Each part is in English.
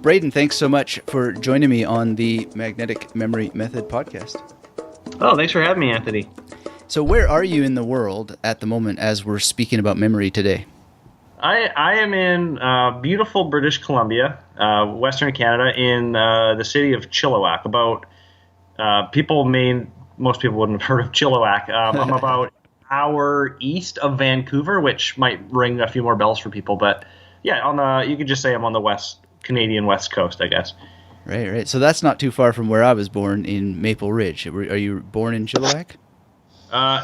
Braden, thanks so much for joining me on the Magnetic Memory Method podcast. Oh, thanks for having me, Anthony. So where are you in the world at the moment as we're speaking about memory today? I am in beautiful British Columbia, Western Canada, in the city of Chilliwack. Most people wouldn't have heard of Chilliwack. I'm about an hour east of Vancouver, which might ring a few more bells for people. But yeah, you could just say I'm on the Canadian West Coast, I guess. Right. So that's not too far from where I was born in Maple Ridge. Are you born in Chilliwack?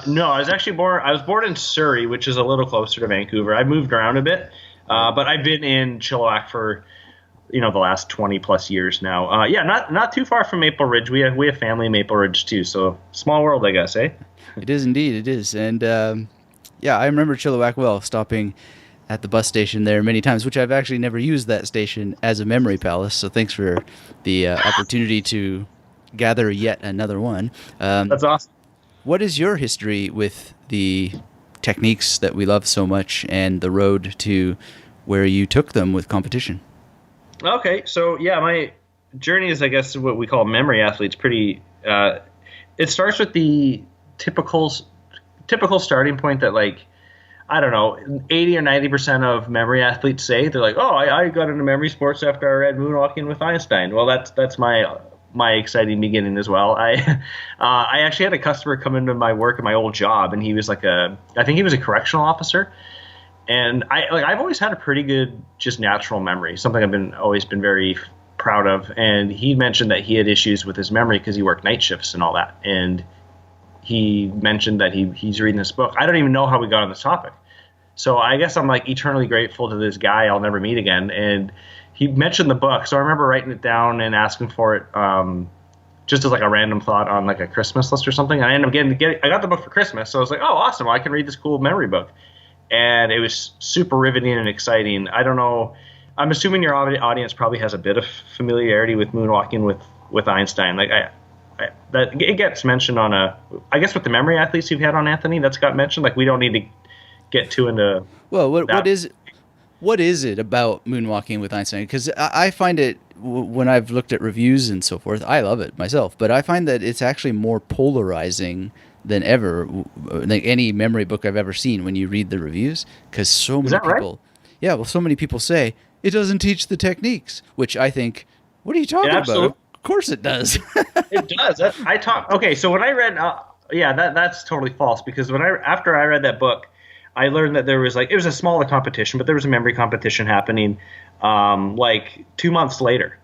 No, I was born in Surrey, which is a little closer to Vancouver. I moved around a bit, but I've been in Chilliwack for, the last 20 plus years now. Not too far from Maple Ridge. We have family in Maple Ridge too. So small world, I guess, eh? It is indeed. It is. And I remember Chilliwack well, stopping at the bus station there many times, which I've actually never used that station as a memory palace. So thanks for the opportunity to gather yet another one. That's awesome. What is your history with the techniques that we love so much and the road to where you took them with competition? Okay, so my journey is, I guess, what we call memory athletes. It starts with the typical starting point that, 80 or 90% of memory athletes say. They're like, oh, I got into memory sports after I read Moonwalking with Einstein. Well, that's my exciting beginning as well. I actually had a customer come into my work at my old job, and he was I think he was a correctional officer. And I've always had a pretty good, just natural memory, something I've always been very proud of. And he mentioned that he had issues with his memory because he worked night shifts and all that. And he mentioned that he's reading this book. I don't even know how we got on this topic. So I guess I'm eternally grateful to this guy I'll never meet again. And he mentioned the book, so I remember writing it down and asking for it, just as a random thought on a Christmas list or something. And I ended up I got the book for Christmas, so I was like, oh, awesome! Well, I can read this cool memory book, and it was super riveting and exciting. I don't know. I'm assuming your audience probably has a bit of familiarity with Moonwalking with Einstein. That it gets mentioned on I guess with the memory athletes you've had on, Anthony, that's got mentioned. We don't need to get too into. Well, what is it about Moonwalking with Einstein? Because I find it, when I've looked at reviews and so forth, I love it myself, but I find that it's actually more polarizing than ever, like any memory book I've ever seen when you read the reviews, because so many people, right? So many people say, it doesn't teach the techniques, which I think, what are you talking about? Of course it does. It does. Okay, so when I read, that's totally false, because after I read that book, I learned that there was it was a smaller competition, but there was a memory competition happening 2 months later.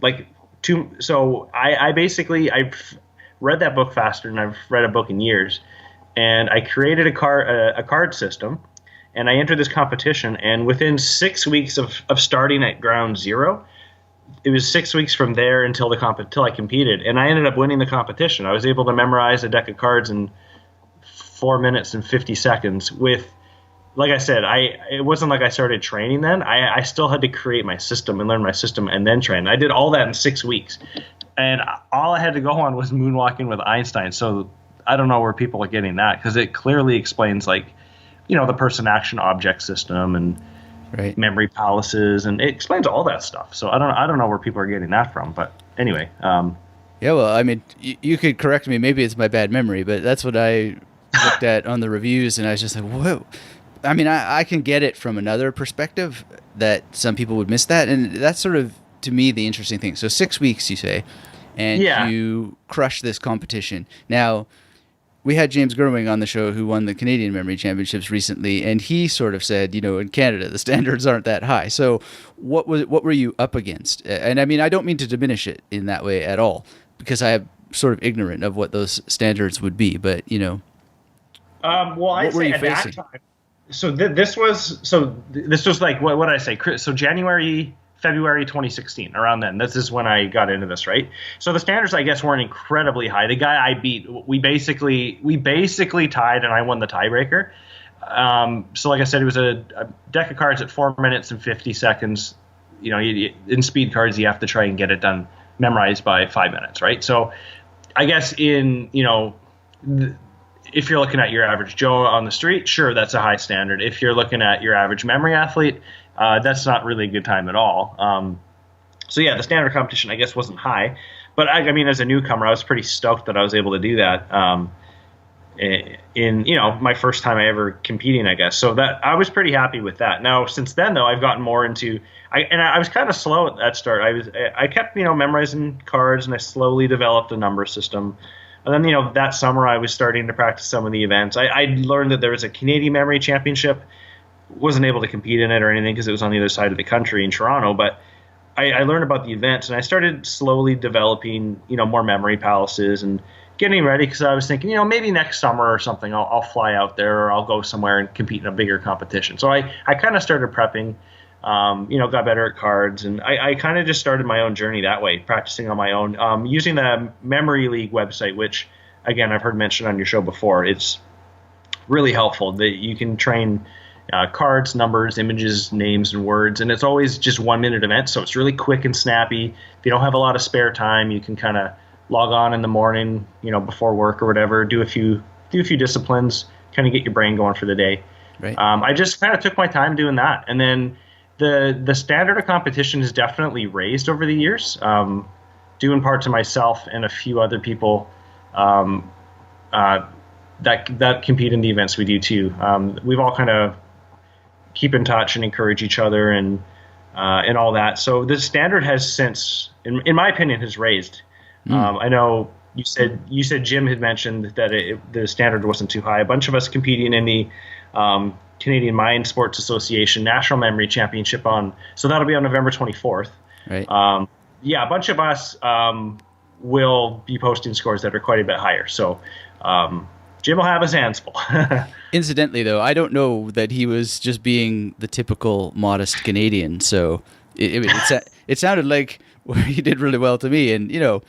So I've read that book faster than I've read a book in years, and I created a card system, and I entered this competition, and within 6 weeks of starting at ground zero, it was 6 weeks from there until I competed, and I ended up winning the competition. I was able to memorize a deck of cards in 4 minutes and 50 seconds with. Like I said, it wasn't like I started training then. I still had to create my system and learn my system and then train. I did all that in 6 weeks. And all I had to go on was Moonwalking with Einstein. So I don't know where people are getting that, because it clearly explains the person action object system and memory palaces, and it explains all that stuff. So I don't know where people are getting that from. But anyway. You could correct me. Maybe it's my bad memory, but that's what I looked at on the reviews, and I was just like, whoa. I mean, I can get it from another perspective that some people would miss that. And that's sort of, to me, the interesting thing. So 6 weeks, you say, and you crush this competition. Now, we had James Gerwing on the show, who won the Canadian Memory Championships recently, and he sort of said, in Canada, the standards aren't that high. So what were you up against? And I mean, I don't mean to diminish it in that way at all, because I am sort of ignorant of what those standards would be. But, what were you facing? That time, So this was what did I say? So January, February 2016, around then. This is when I got into this, right? So the standards, I guess, weren't incredibly high. The guy I beat, we basically tied, and I won the tiebreaker. So like I said, it was a deck of cards at 4 minutes and 50 seconds. In speed cards, you have to try and get it done, memorized by 5 minutes, right? So I guess if you're looking at your average Joe on the street, sure, that's a high standard. If you're looking at your average memory athlete, that's not really a good time at all. So yeah, the standard competition I guess wasn't high, but I mean as a newcomer, I was pretty stoked that I was able to do that. In my first time I ever competing, I guess. So that I was pretty happy with that. Now since then though, I've gotten more into I was kind of slow at that start. I kept memorizing cards, and I slowly developed a number system. And then that summer I was starting to practice some of the events. I learned that there was a Canadian Memory Championship. Wasn't able to compete in it or anything because it was on the other side of the country in Toronto, but I learned about the events, and I started slowly developing more memory palaces and getting ready, because I was thinking, maybe next summer or something, I'll fly out there, or I'll go somewhere and compete in a bigger competition. So I kind of started prepping, got better at cards, and I kind of just started my own journey that way, practicing on my own, using the Memory League website, which, again, I've heard mentioned on your show before. It's really helpful that you can train cards, numbers, images, names, and words, and it's always just 1 minute events, so it's really quick and snappy. If you don't have a lot of spare time, you can kind of log on in the morning, before work or whatever, do a few disciplines, kind of get your brain going for the day. Right. I just kind of took my time doing that, and then the standard of competition has definitely raised over the years, due in part to myself and a few other people that compete in the events we do too. We've all kind of keep in touch and encourage each other and all that. So the standard has since, in my opinion, has raised. I know you said Jim had mentioned that the standard wasn't too high. A bunch of us competing in the Canadian Mind Sports Association National Memory Championship so that'll be on November 24th. Right. A bunch of us will be posting scores that are quite a bit higher. So Jim will have his hands full. Incidentally, though, I don't know that he was just being the typical modest Canadian. So it sounded like he did really well to me. And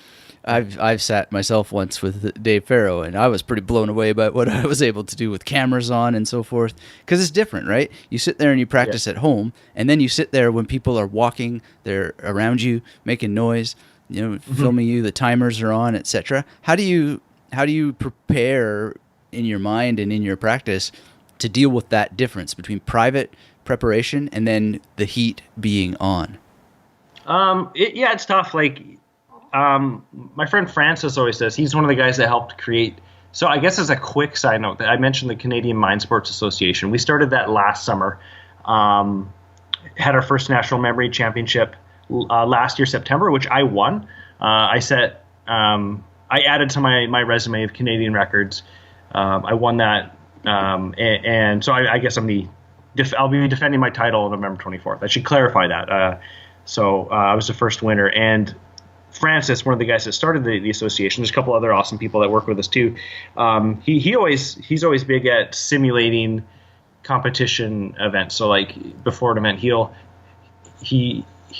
I've sat myself once with Dave Farrow, and I was pretty blown away by what I was able to do with cameras on and so forth. Because it's different, right? You sit there and you practice at home, and then you sit there when people are walking, they're around you, making noise, filming you, the timers are on, etc. How do you prepare in your mind and in your practice to deal with that difference between private preparation and then the heat being on? It's tough. Like, my friend Francis always says, he's one of the guys that helped create. So I guess as a quick side note, that I mentioned the Canadian Mind Sports Association. We started that last summer. Had our first National Memory Championship last year, September, which I won. I added to my resume of Canadian records. I won that, and so I guess I'll be defending my title on November 24th. I should clarify that. So I was the first winner, and Francis, one of the guys that started the association, there's a couple other awesome people that work with us too. He's always big at simulating competition events. So like before an event, he'll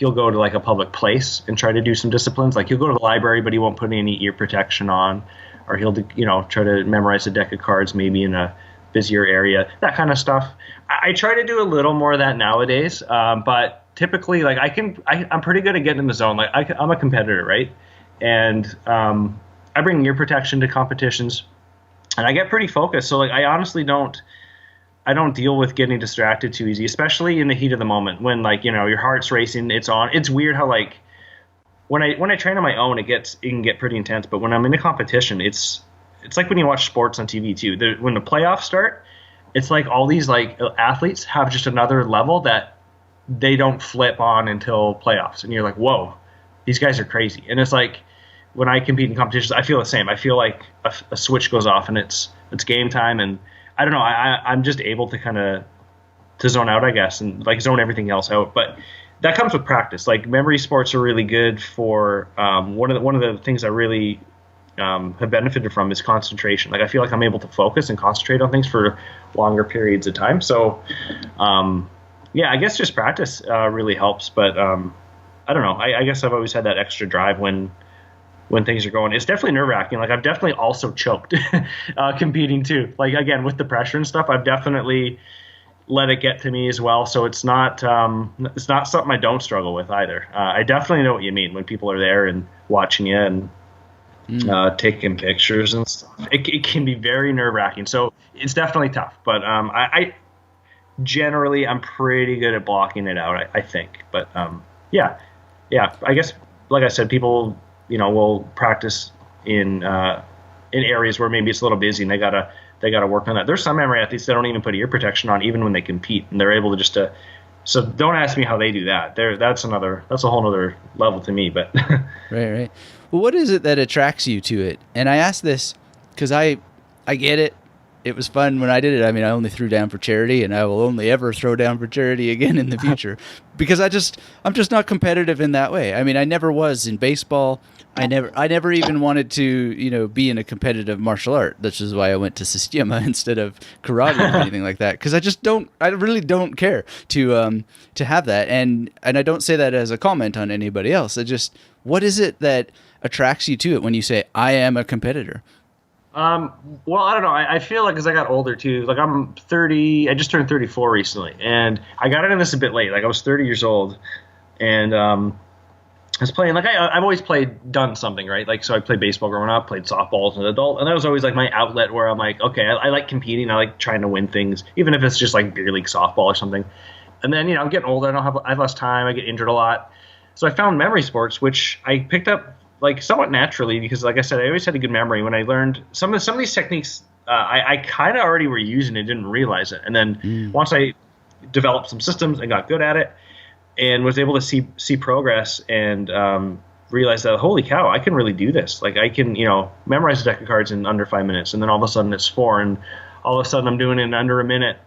go to like a public place and try to do some disciplines. Like he'll go to the library, but he won't put any ear protection on, or he'll try to memorize a deck of cards maybe in a busier area, that kind of stuff. I try to do a little more of that nowadays, but typically, like I'm pretty good at getting in the zone. Like I'm a competitor, right? And I bring ear protection to competitions, and I get pretty focused. So like I honestly don't deal with getting distracted too easy, especially in the heat of the moment when your heart's racing. It's on. It's weird how like when I train on my own, it can get pretty intense. But when I'm in a competition, it's like when you watch sports on TV too. When the playoffs start, it's like all these like athletes have just another level that they don't flip on until playoffs, and you're like, whoa, these guys are crazy. And it's like when I compete in competitions, I feel the same. I feel like a switch goes off and it's game time, and I don't know, I'm just able to kind of to zone out, I guess, and like zone everything else out. But that comes with practice. Like memory sports are really good for one of the things I really have benefited from is concentration. Like I feel like I'm able to focus and concentrate on things for longer periods of time. So yeah, I guess just practice really helps, but I don't know. I guess I've always had that extra drive when things are going. It's definitely nerve-wracking. Like I've definitely also choked competing too. Like again, with the pressure and stuff, I've definitely let it get to me as well. So it's not something I don't struggle with either. I definitely know what you mean when people are there and watching you and taking pictures and stuff. It can be very nerve-wracking. So it's definitely tough, but I generally I'm pretty good at blocking it out, I think. But yeah, yeah, I guess like I said, people will practice in areas where maybe it's a little busy and they gotta work on that. There's some memory athletes that don't even put ear protection on even when they compete, and they're able to just so don't ask me how they do that. That's a whole other level to me. But right. Well, what is it that attracts you to it? And I ask this because I get it. It was fun when I did it. I mean, I only threw down for charity, and I will only ever throw down for charity again in the future because I'm just not competitive in that way. I mean, I never was in baseball. I never even wanted to, be in a competitive martial art. Which is why I went to Sistema instead of karate or anything like that. Because I really don't care to have that. And I don't say that as a comment on anybody else. What is it that attracts you to it when you say, I am a competitor? Well, I don't know. I feel like as I got older too, like I'm 30, I just turned 34 recently, and I got into this a bit late. Like I was 30 years old, and I was playing, like I've always done something, right? Like, so I played baseball growing up, played softball as an adult, and that was always like my outlet where I'm like, okay, I like competing. I like trying to win things, even if it's just like beer league softball or something. And then, I'm getting older. I have less time. I get injured a lot. So I found memory sports, which I picked up like somewhat naturally because, like I said, I always had a good memory. When I learned some of these techniques, I kind of already were using it, didn't realize it. And then once I developed some systems and got good at it and was able to see progress and realize that, holy cow, I can really do this. Like I can, memorize a deck of cards in under 5 minutes, and then all of a sudden it's 4, and all of a sudden I'm doing it in under a minute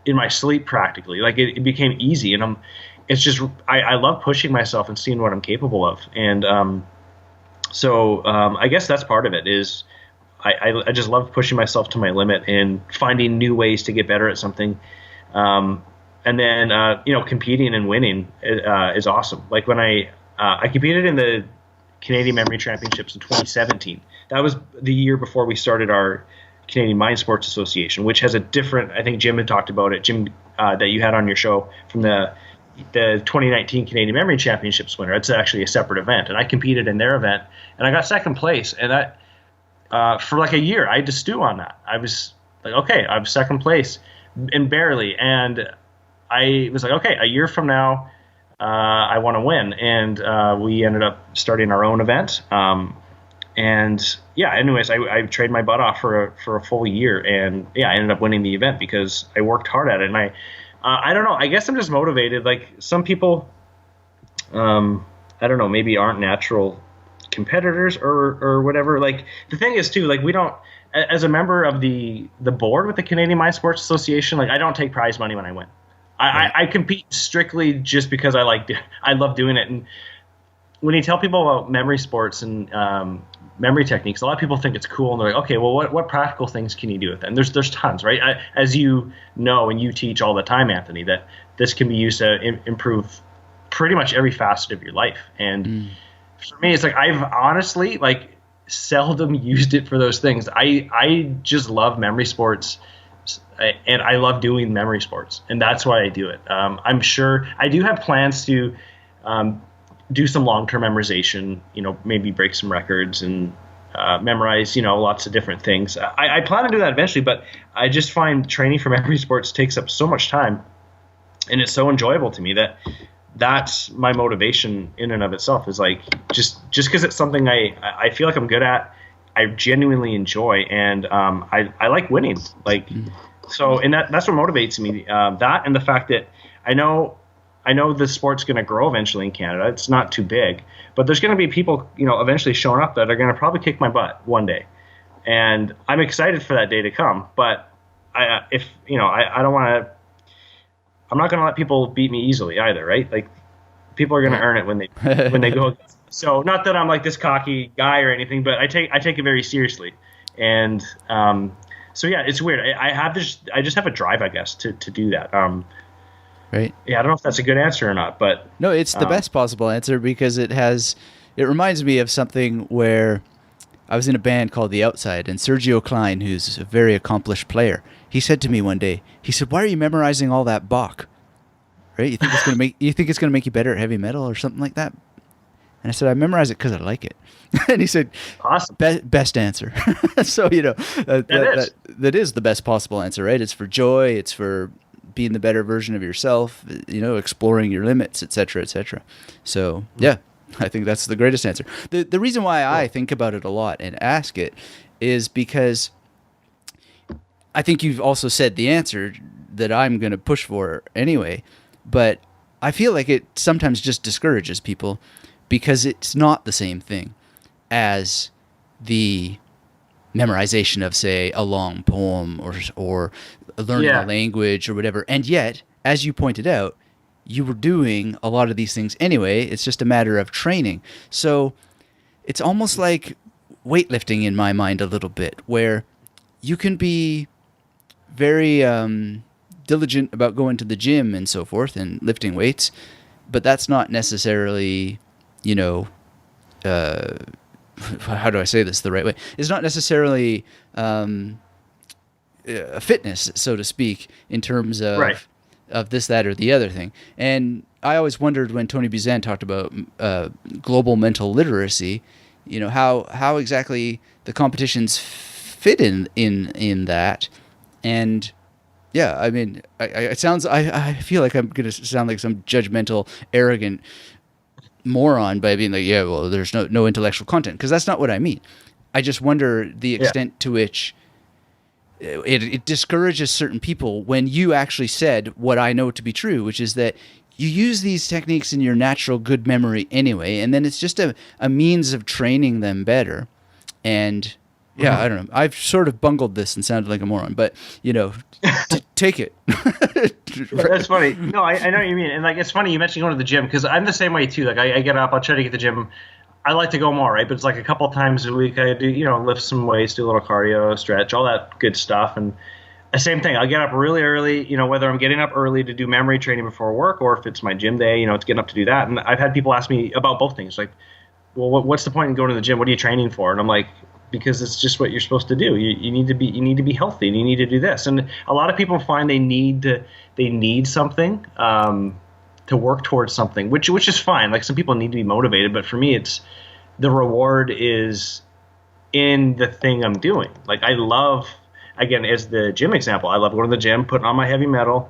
in my sleep practically. Like it became easy, and it's just I love pushing myself and seeing what I'm capable of. And So I guess that's part of it is I just love pushing myself to my limit and finding new ways to get better at something. And then, competing and winning is awesome. Like when I competed in the Canadian Memory Championships in 2017. That was the year before we started our Canadian Mind Sports Association, which has a different, I think Jim had talked about it, Jim, that you had on your show from the 2019 Canadian Memory Championships winner. It's actually a separate event, and I competed in their event, and I got second place. And that for like a year, I had to stew on that. I was like, okay, I'm second place, and barely. And I was like, okay, a year from now, I want to win. And we ended up starting our own event. And yeah, anyways, I trained my butt off for a full year, and yeah, I ended up winning the event because I worked hard at it. And I don't know. I guess I'm just motivated. Like some people, I don't know, maybe aren't natural competitors or whatever. Like the thing is too, like we don't, as a member of the board with the Canadian Mind Sports Association, like I don't take prize money when I win. I compete strictly just because I love doing it. And when you tell people about memory sports and memory techniques, a lot of people think it's cool, and they're like, okay, well, what practical things can you do with it? And there's tons, right? As you know, and you teach all the time, Anthony, that this can be used to improve pretty much every facet of your life. And for me, it's like I've honestly like seldom used it for those things. I just love memory sports, and I love doing memory sports, and that's why I do it. I'm sure I do have plans to do some long-term memorization, maybe break some records and memorize, lots of different things. I plan to do that eventually, but I just find training for memory sports takes up so much time, and it's so enjoyable to me that's my motivation in and of itself, is like just because it's something I feel like I'm good at, I genuinely enjoy, and I like winning. Like so, and that's what motivates me. That and the fact that I know the sport's going to grow eventually in Canada. It's not too big, but there's going to be people, eventually showing up that are going to probably kick my butt one day, and I'm excited for that day to come. But I don't want to. I'm not going to let people beat me easily either, right? Like people are going to earn it when they go. So not that I'm like this cocky guy or anything, but I take it very seriously, and so yeah, it's weird. I just have a drive, I guess, to do that. Right. Yeah, I don't know if that's a good answer or not, but no, it's the best possible answer because it reminds me of something where I was in a band called The Outside, and Sergio Klein, who's a very accomplished player, he said to me one day, he said, "Why are you memorizing all that Bach? Right? You think it's gonna make you better at heavy metal or something like that?" And I said, "I memorize it because I like it." And he said, "Awesome, best answer." So that is the best possible answer, right? It's for joy, it's for being the better version of yourself, exploring your limits, etc., etc. So, yeah, I think that's the greatest answer. The reason why I think about it a lot and ask it is because I think you've also said the answer that I'm going to push for anyway, but I feel like it sometimes just discourages people because it's not the same thing as the memorization of, say, a long poem or learning a language or whatever. And yet, as you pointed out, you were doing a lot of these things anyway. It's just a matter of training. So it's almost like weightlifting in my mind a little bit, where you can be very diligent about going to the gym and so forth and lifting weights, but that's not necessarily, how do I say this the right way? It's not necessarily a fitness, so to speak, in terms of of this, that, or the other thing. And I always wondered when Tony Buzan talked about global mental literacy, how exactly the competitions fit in that. And yeah, I mean, I feel like I'm going to sound like some judgmental, arrogant moron by being like, yeah, well, there's no intellectual content, because that's not what I mean. I just wonder the extent to which it discourages certain people when you actually said what I know to be true, which is that you use these techniques in your natural good memory anyway, and then it's just a means of training them better. And yeah, I don't know. I've sort of bungled this and sounded like a moron, but take it. That's funny. No, I know what you mean. And like, it's funny you mentioned going to the gym, because I'm the same way too. Like I get up, I'll try to get to the gym. I like to go more, right? But it's like a couple times a week I do, lift some weights, do a little cardio, stretch, all that good stuff. And the same thing, I'll get up really early, whether I'm getting up early to do memory training before work or if it's my gym day, it's getting up to do that. And I've had people ask me about both things. Like, well, what's the point in going to the gym? What are you training for? And I'm like, because it's just what you're supposed to do. You need to be healthy, and you need to do this. And a lot of people find they need something to work towards something, which is fine. Like, some people need to be motivated, but for me, it's the reward is in the thing I'm doing. Like, I love, again, as the gym example, I love going to the gym, putting on my heavy metal,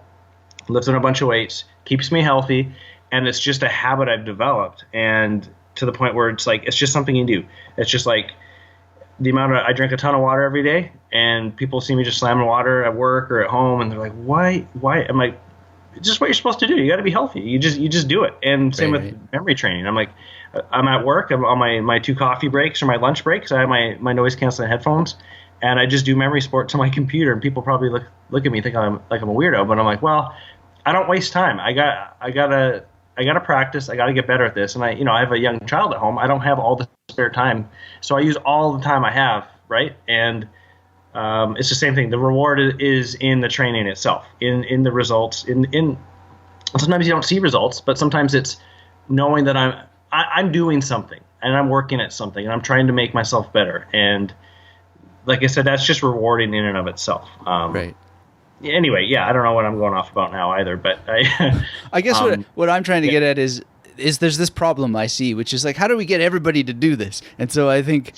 lifting a bunch of weights, keeps me healthy, and it's just a habit I've developed, and to the point where it's like, it's just something you do. It's just like the amount of, I drink a ton of water every day, and people see me just slamming water at work or at home, and they're like, why? I'm like, it's just what you're supposed to do. You got to be healthy. You just do it. And same with memory training. I'm like, I'm at work. I'm on my 2 coffee breaks or my lunch breaks. I have my noise canceling headphones, and I just do memory sports on my computer. And people probably look at me, think I'm a weirdo, but I'm like, well, I don't waste time. I gotta practice. I gotta get better at this. And I have a young child at home. I don't have all the spare time, so I use all the time I have, right? And it's the same thing. The reward is in the training itself, in the results. In sometimes you don't see results, but sometimes it's knowing that I'm doing something and I'm working at something and I'm trying to make myself better. And like I said, that's just rewarding in and of itself. Right. Anyway, yeah, I don't know what I'm going off about now either, but I guess what I'm trying to get at is there's this problem I see, which is like, how do we get everybody to do this? And so I think,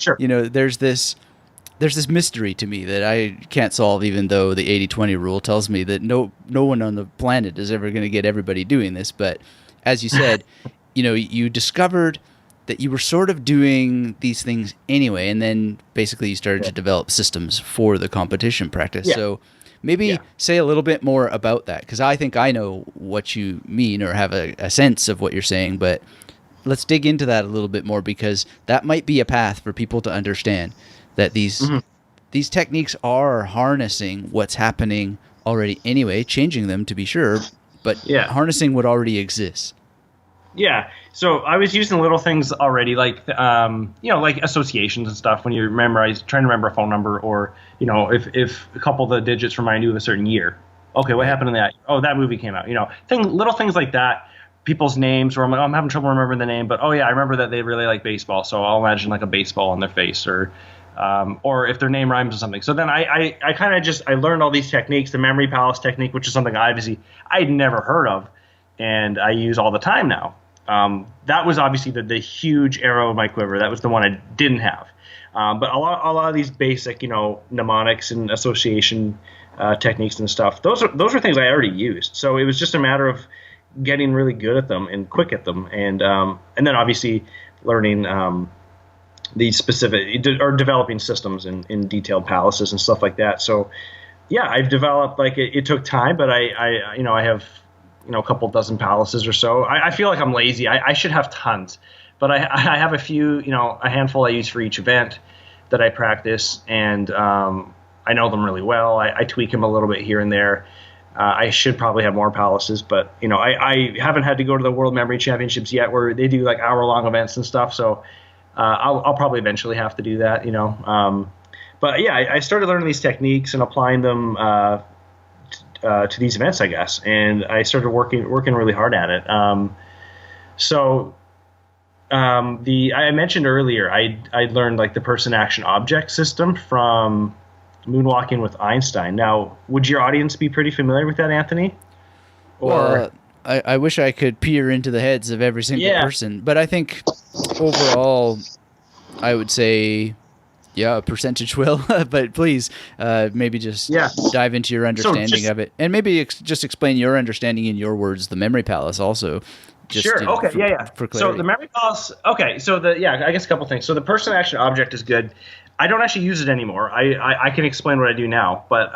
there's this mystery to me that I can't solve, even though the 80-20 rule tells me that no one on the planet is ever going to get everybody doing this. But as you said, you discovered that you were sort of doing these things anyway, and then basically you started to develop systems for the competition practice. Yeah. So maybe say a little bit more about that, because I think I know what you mean or have a sense of what you're saying, but let's dig into that a little bit more, because that might be a path for people to understand that these techniques are harnessing what's happening already anyway, changing them to be sure, but harnessing what already exists. Yeah. So I was using little things already, like like associations and stuff. When you trying to remember a phone number, or if a couple of the digits remind you of a certain year. Okay, what happened in that? Oh, that movie came out. Little things like that. People's names, or I'm having trouble remembering the name, but I remember that they really like baseball, so I'll imagine like a baseball on their face, or if their name rhymes with something. So then I kind of I learned all these techniques, the memory palace technique, which is something I'd never heard of, and I use all the time now. That was obviously the huge arrow in my quiver. That was the one I didn't have. But a lot of these basic, mnemonics and association techniques and stuff. Those are things I already used. So it was just a matter of getting really good at them and quick at them, and then obviously learning the specific or developing systems in detailed palaces and stuff like that. So yeah, I've developed, like, it took time, but I have a couple dozen palaces or so. I feel like I'm lazy. I should have tons, but I have a few, a handful I use for each event that I practice, and I know them really well. I tweak them a little bit here and there. I should probably have more palaces, but I haven't had to go to the World Memory Championships yet, where they do like hour-long events and stuff. So I'll probably eventually have to do that, But yeah, I started learning these techniques and applying them to these events, I guess, and I started working really hard at it. I mentioned earlier I learned like the person action object system from Moonwalking with Einstein. Now, would your audience be pretty familiar with that, Anthony? Well, I wish I could peer into the heads of every single person, but I think overall, I would say, yeah, a percentage will. But please, maybe just dive into your understanding of it, and maybe just explain your understanding in your words. The Memory Palace also. Sure. Okay. For clarity. So the Memory Palace. Okay. So I guess a couple things. So the person action object is good. I don't actually use it anymore. I can explain what I do now, but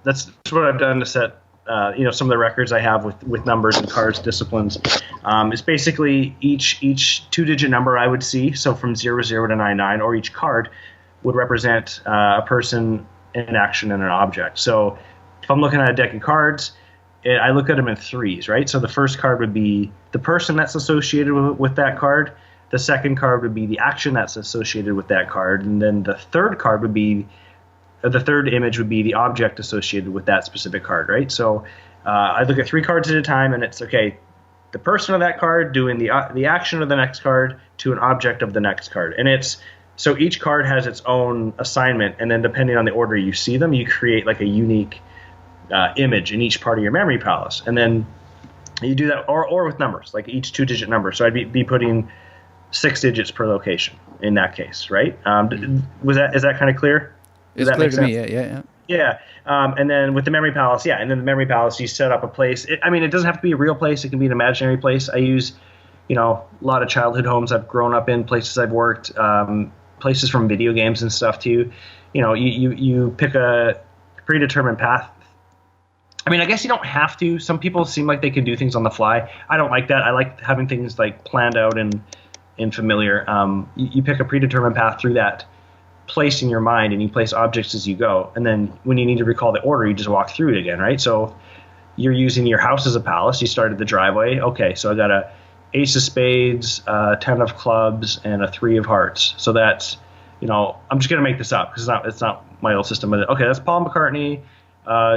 that's what I've done to set some of the records I have with numbers and cards disciplines. It's basically each 2-digit number I would see. So from 00 to 99, or each card would represent a person, an action, and an object. So if I'm looking at a deck of cards, I look at them in threes, right? So the first card would be the person that's associated with that card. The second card would be the action that's associated with that card. And then the third card would be, the third image would be the object associated with that specific card, right? So I look at 3 cards at a time, and it's, okay, the person of that card doing the action of the next card to an object of the next card. And so each card has its own assignment, and then depending on the order you see them, you create like a unique image in each part of your Memory Palace. And then you do that, or with numbers, like each 2-digit number. So I'd be putting 6 digits per location in that case, right? Is that kind of clear? It's clear to me, yeah. Yeah, and then with the Memory Palace, and then the Memory Palace, you set up a place. It doesn't have to be a real place. It can be an imaginary place. I use, a lot of childhood homes I've grown up in, places I've worked, places from video games and stuff too. You pick a predetermined path. I guess you don't have to. Some people seem like they can do things on the fly. I don't like that. I like having things like planned out and familiar. You pick a predetermined path through that place in your mind, and you place objects as you go. And then when you need to recall the order, you just walk through it again, right? So you're using your house as a palace. You started the driveway. Okay, so I got a ace of spades, 10 of clubs, and a 3 of hearts. So that's, I'm just going to make this up because it's not my old system. But okay, that's Paul McCartney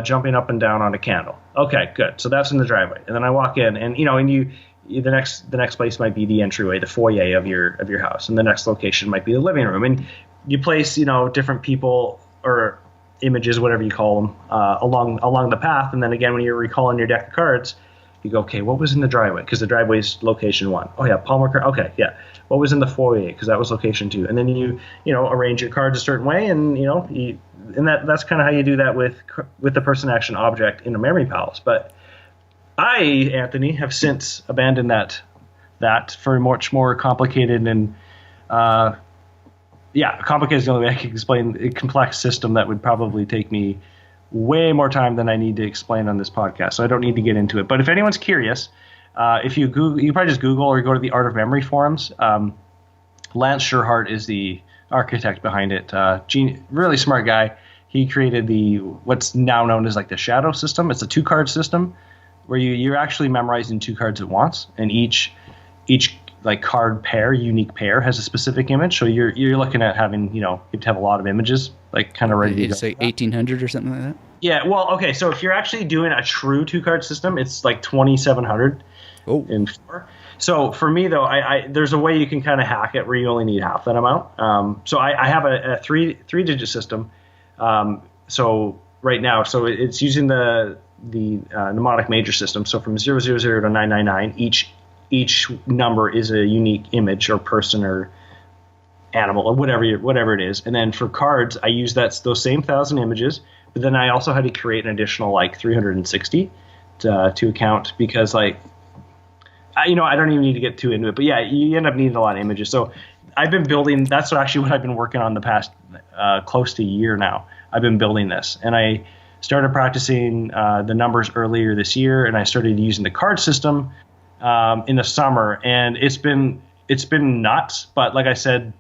jumping up and down on a candle. Okay, good. So that's in the driveway. And then I walk in, and the next place might be the entryway, the foyer of your house, and the next location might be the living room. And you place different people or images, whatever you call them, along the path. And then again, when you're recalling your deck of cards, you go, okay, what was in the driveway? Because the driveway is location 1. Oh yeah, Paul McCartney. Okay, yeah. What was in the foyer? Because that was location 2. And then you arrange your cards a certain way, and that's kind of how you do that with the person action object in a Memory Palace. But I, Anthony, have since abandoned that for much more complicated and complicated is the only way I can explain a complex system that would probably take me way more time than I need to explain on this podcast. So I don't need to get into it. But if anyone's curious, if you Google, you probably just Google or go to the Art of Memory forums. Lance Sherhart is the architect behind it. Really smart guy. He created what's now known as like the Shadow system. It's a 2-card system where you're actually memorizing 2 cards at once, and each like card pair, unique pair, has a specific image. So you're looking at having, you have to have a lot of images, like kind of ready to go. It's like 1800 or something like that? Yeah, well, okay, so if you're actually doing a true 2-card system, it's like 2700 in 4. So for me, though, there's a way you can kind of hack it where you only need half that amount. So I have a 3-digit system. So right now, so it's using the mnemonic major system. So from 000 to 999, each number is a unique image or person or animal or whatever it is. And then for cards, I use those same 1,000 images, But then I also had to create an additional like 360 to account because like, I don't even need to get too into it, but yeah, you end up needing a lot of images. So I've been building, that's actually what I've been working on the past close to a year now. I've been building this, and I started practicing the numbers earlier this year, and I started using the card system in the summer, and it's been nuts. But like I said,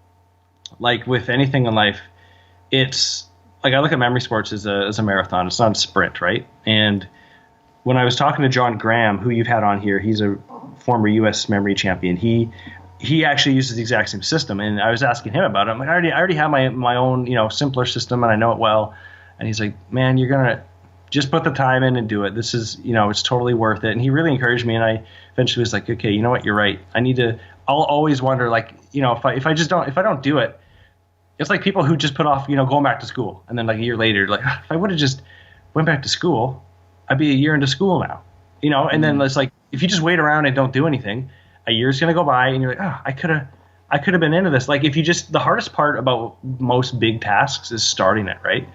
like with anything in life, it's like I look at memory sports as a marathon. It's not a sprint, right? And when I was talking to John Graham, who you've had on here, he's a former U.S. memory champion. He actually uses the exact same system, and I was asking him about it. I'm like, I already have my own simpler system, and I know it well. And he's like, man, you're gonna just put the time in and do it. This is it's totally worth it. And he really encouraged me, and I eventually was like, okay, you know what, you're right. I'll always wonder, like, if I don't do it, it's like people who just put off going back to school, and then like a year later, like, if I would have just went back to school, I'd be a year into school now, and then it's like, if you just wait around and don't do anything, a year's going to go by and you're like, I could have been into this. Like, the hardest part about most big tasks is starting it, right?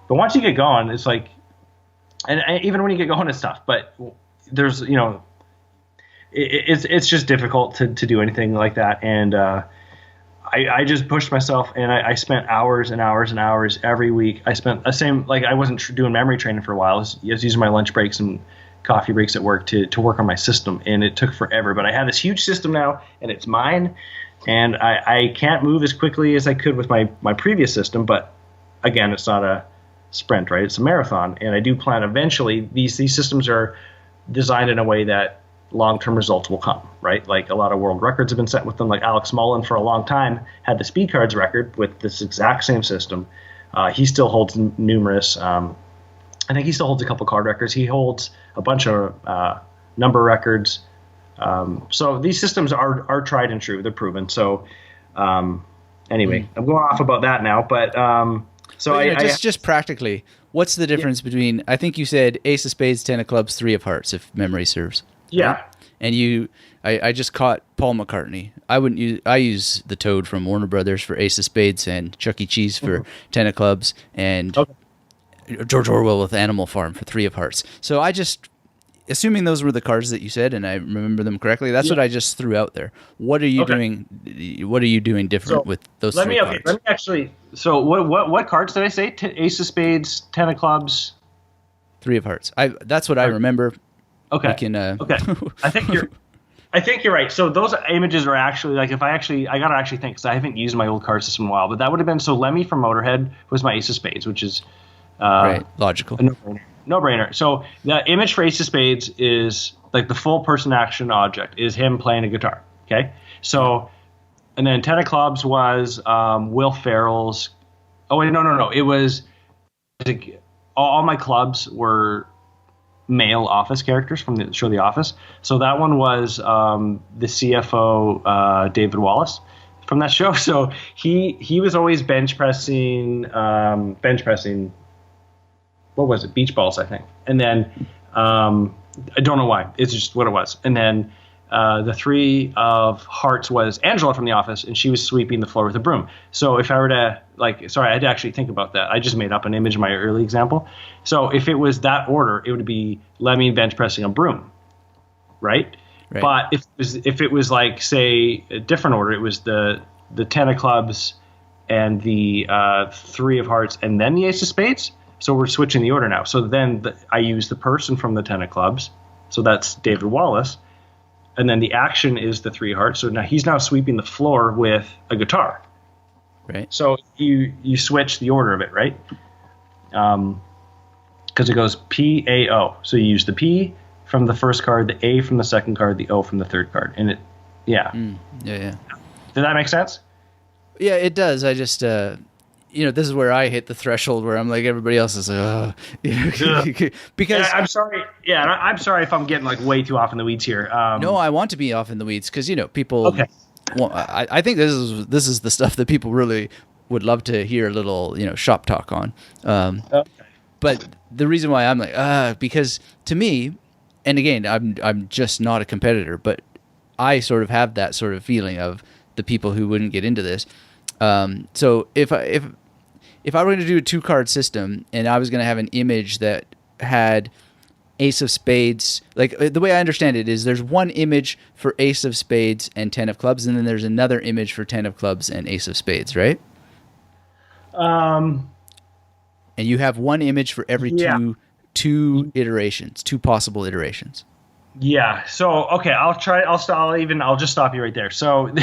But once you get going, it's like, and even when you get going, it's tough, but there's, it's just difficult to do anything like that. And, I just pushed myself, and I spent hours and hours and hours every week. I spent the same, like, I wasn't doing memory training for a while. I was using my lunch breaks and coffee breaks at work to work on my system, and it took forever. But I have this huge system now, and it's mine, and I can't move as quickly as I could with my previous system. But again, it's not a sprint, right? It's a marathon, and I do plan eventually. These systems are designed in a way that long-term results will come, right? Like, a lot of world records have been set with them. Like Alex Mullen for a long time had the speed cards record with this exact same system. He still holds numerous. I think he still holds a couple card records. He holds a bunch of number records. So these systems are tried and true. They're proven. So anyway, I'm going off about that now. But just practically, what's the difference between? I think you said Ace of Spades, Ten of Clubs, Three of Hearts, if memory serves. Yeah. Right? And I just caught Paul McCartney. I use the Toad from Warner Brothers for Ace of Spades, and Chuck E. Cheese for Ten of Clubs, and George Orwell with Animal Farm for Three of Hearts. So I just, assuming those were the cards that you said, and I remember them correctly, that's what I just threw out there. What are you doing? What are you doing different with those three cards? Let me actually. So what cards did I say? Ace of Spades, Ten of Clubs, Three of Hearts. That's what I remember. Okay. Okay. I think you're right. So those images are actually, like, I gotta actually think, because I haven't used my old card system in a while, but that would have been, so Lemmy from Motorhead was my Ace of Spades, which is right, logical. A no-brainer. So the image for Ace of Spades is like the full person action object is him playing a guitar. Okay. So, and then Ten of Clubs was Will Ferrell's. Oh wait, no. It was all my clubs were male office characters from the show The Office. So that one was the CFO David Wallace from that show. So he was always bench pressing. What was it? Beach balls, I think. And then I don't know why. It's just what it was. And then the Three of Hearts was Angela from The Office, and she was sweeping the floor with a broom. So if I were to, I had to actually think about that. I just made up an image in my early example. So if it was that order, it would be Lemmy bench pressing a broom, right? But if it was like, say, a different order, it was the Ten of Clubs and the Three of Hearts and then the Ace of Spades. So we're switching the order now. So then I use the person from the Ten of Clubs. So that's David Wallace. And then the action is the Three Hearts. So now he's sweeping the floor with a guitar. Right. So you switch the order of it, right? Because it goes P, A, O. So you use the P from the first card, the A from the second card, the O from the third card. And it, yeah. Yeah. Did that make sense? Yeah, it does. I just, this is where I hit the threshold where I'm like, everybody else is like, because I'm sorry. Yeah, I'm sorry if I'm getting like way too off in the weeds here. No, I want to be off in the weeds because people. Okay. Well, I think this is the stuff that people really would love to hear a little shop talk on. Okay. But the reason why I'm like because to me, and again, I'm just not a competitor, but I sort of have that sort of feeling of the people who wouldn't get into this. So if if I were going to do a 2-card system and I was going to have an image that had ace of spades, like the way I understand it is there's one image for ace of spades and 10 of clubs, and then there's another image for 10 of clubs and ace of spades, right? And you have one image for every two iterations, 2 possible iterations. Yeah. So, okay, I'll just stop you right there. So,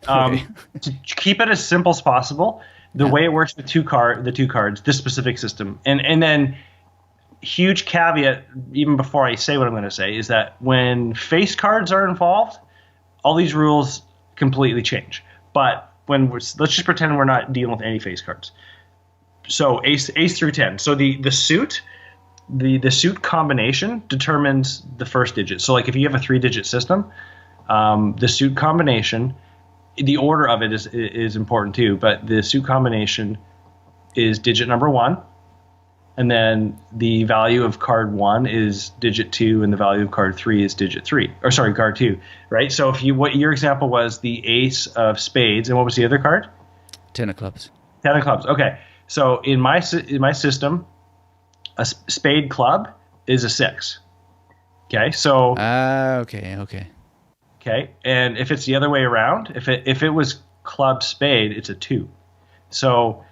to keep it as simple as possible, the way it works with the 2 cards, this specific system, and then huge caveat, even before I say what I'm going to say, is that when face cards are involved, all these rules completely change. But let's just pretend we're not dealing with any face cards. So ace through 10. So the suit combination determines the first digit. So like if you have a 3-digit system, the suit combination, the order of it is important too. But the suit combination is digit number 1. And then the value of card 1 is digit 2, and the value of card 3 is digit 3. Or sorry, card 2, right? So what your example was the ace of spades, and what was the other card? 10 of clubs. 10 of clubs. Okay. So in my system, a spade club is a 6. Okay. So. Okay. Okay. And if it's the other way around, if it was club spade, it's a 2. So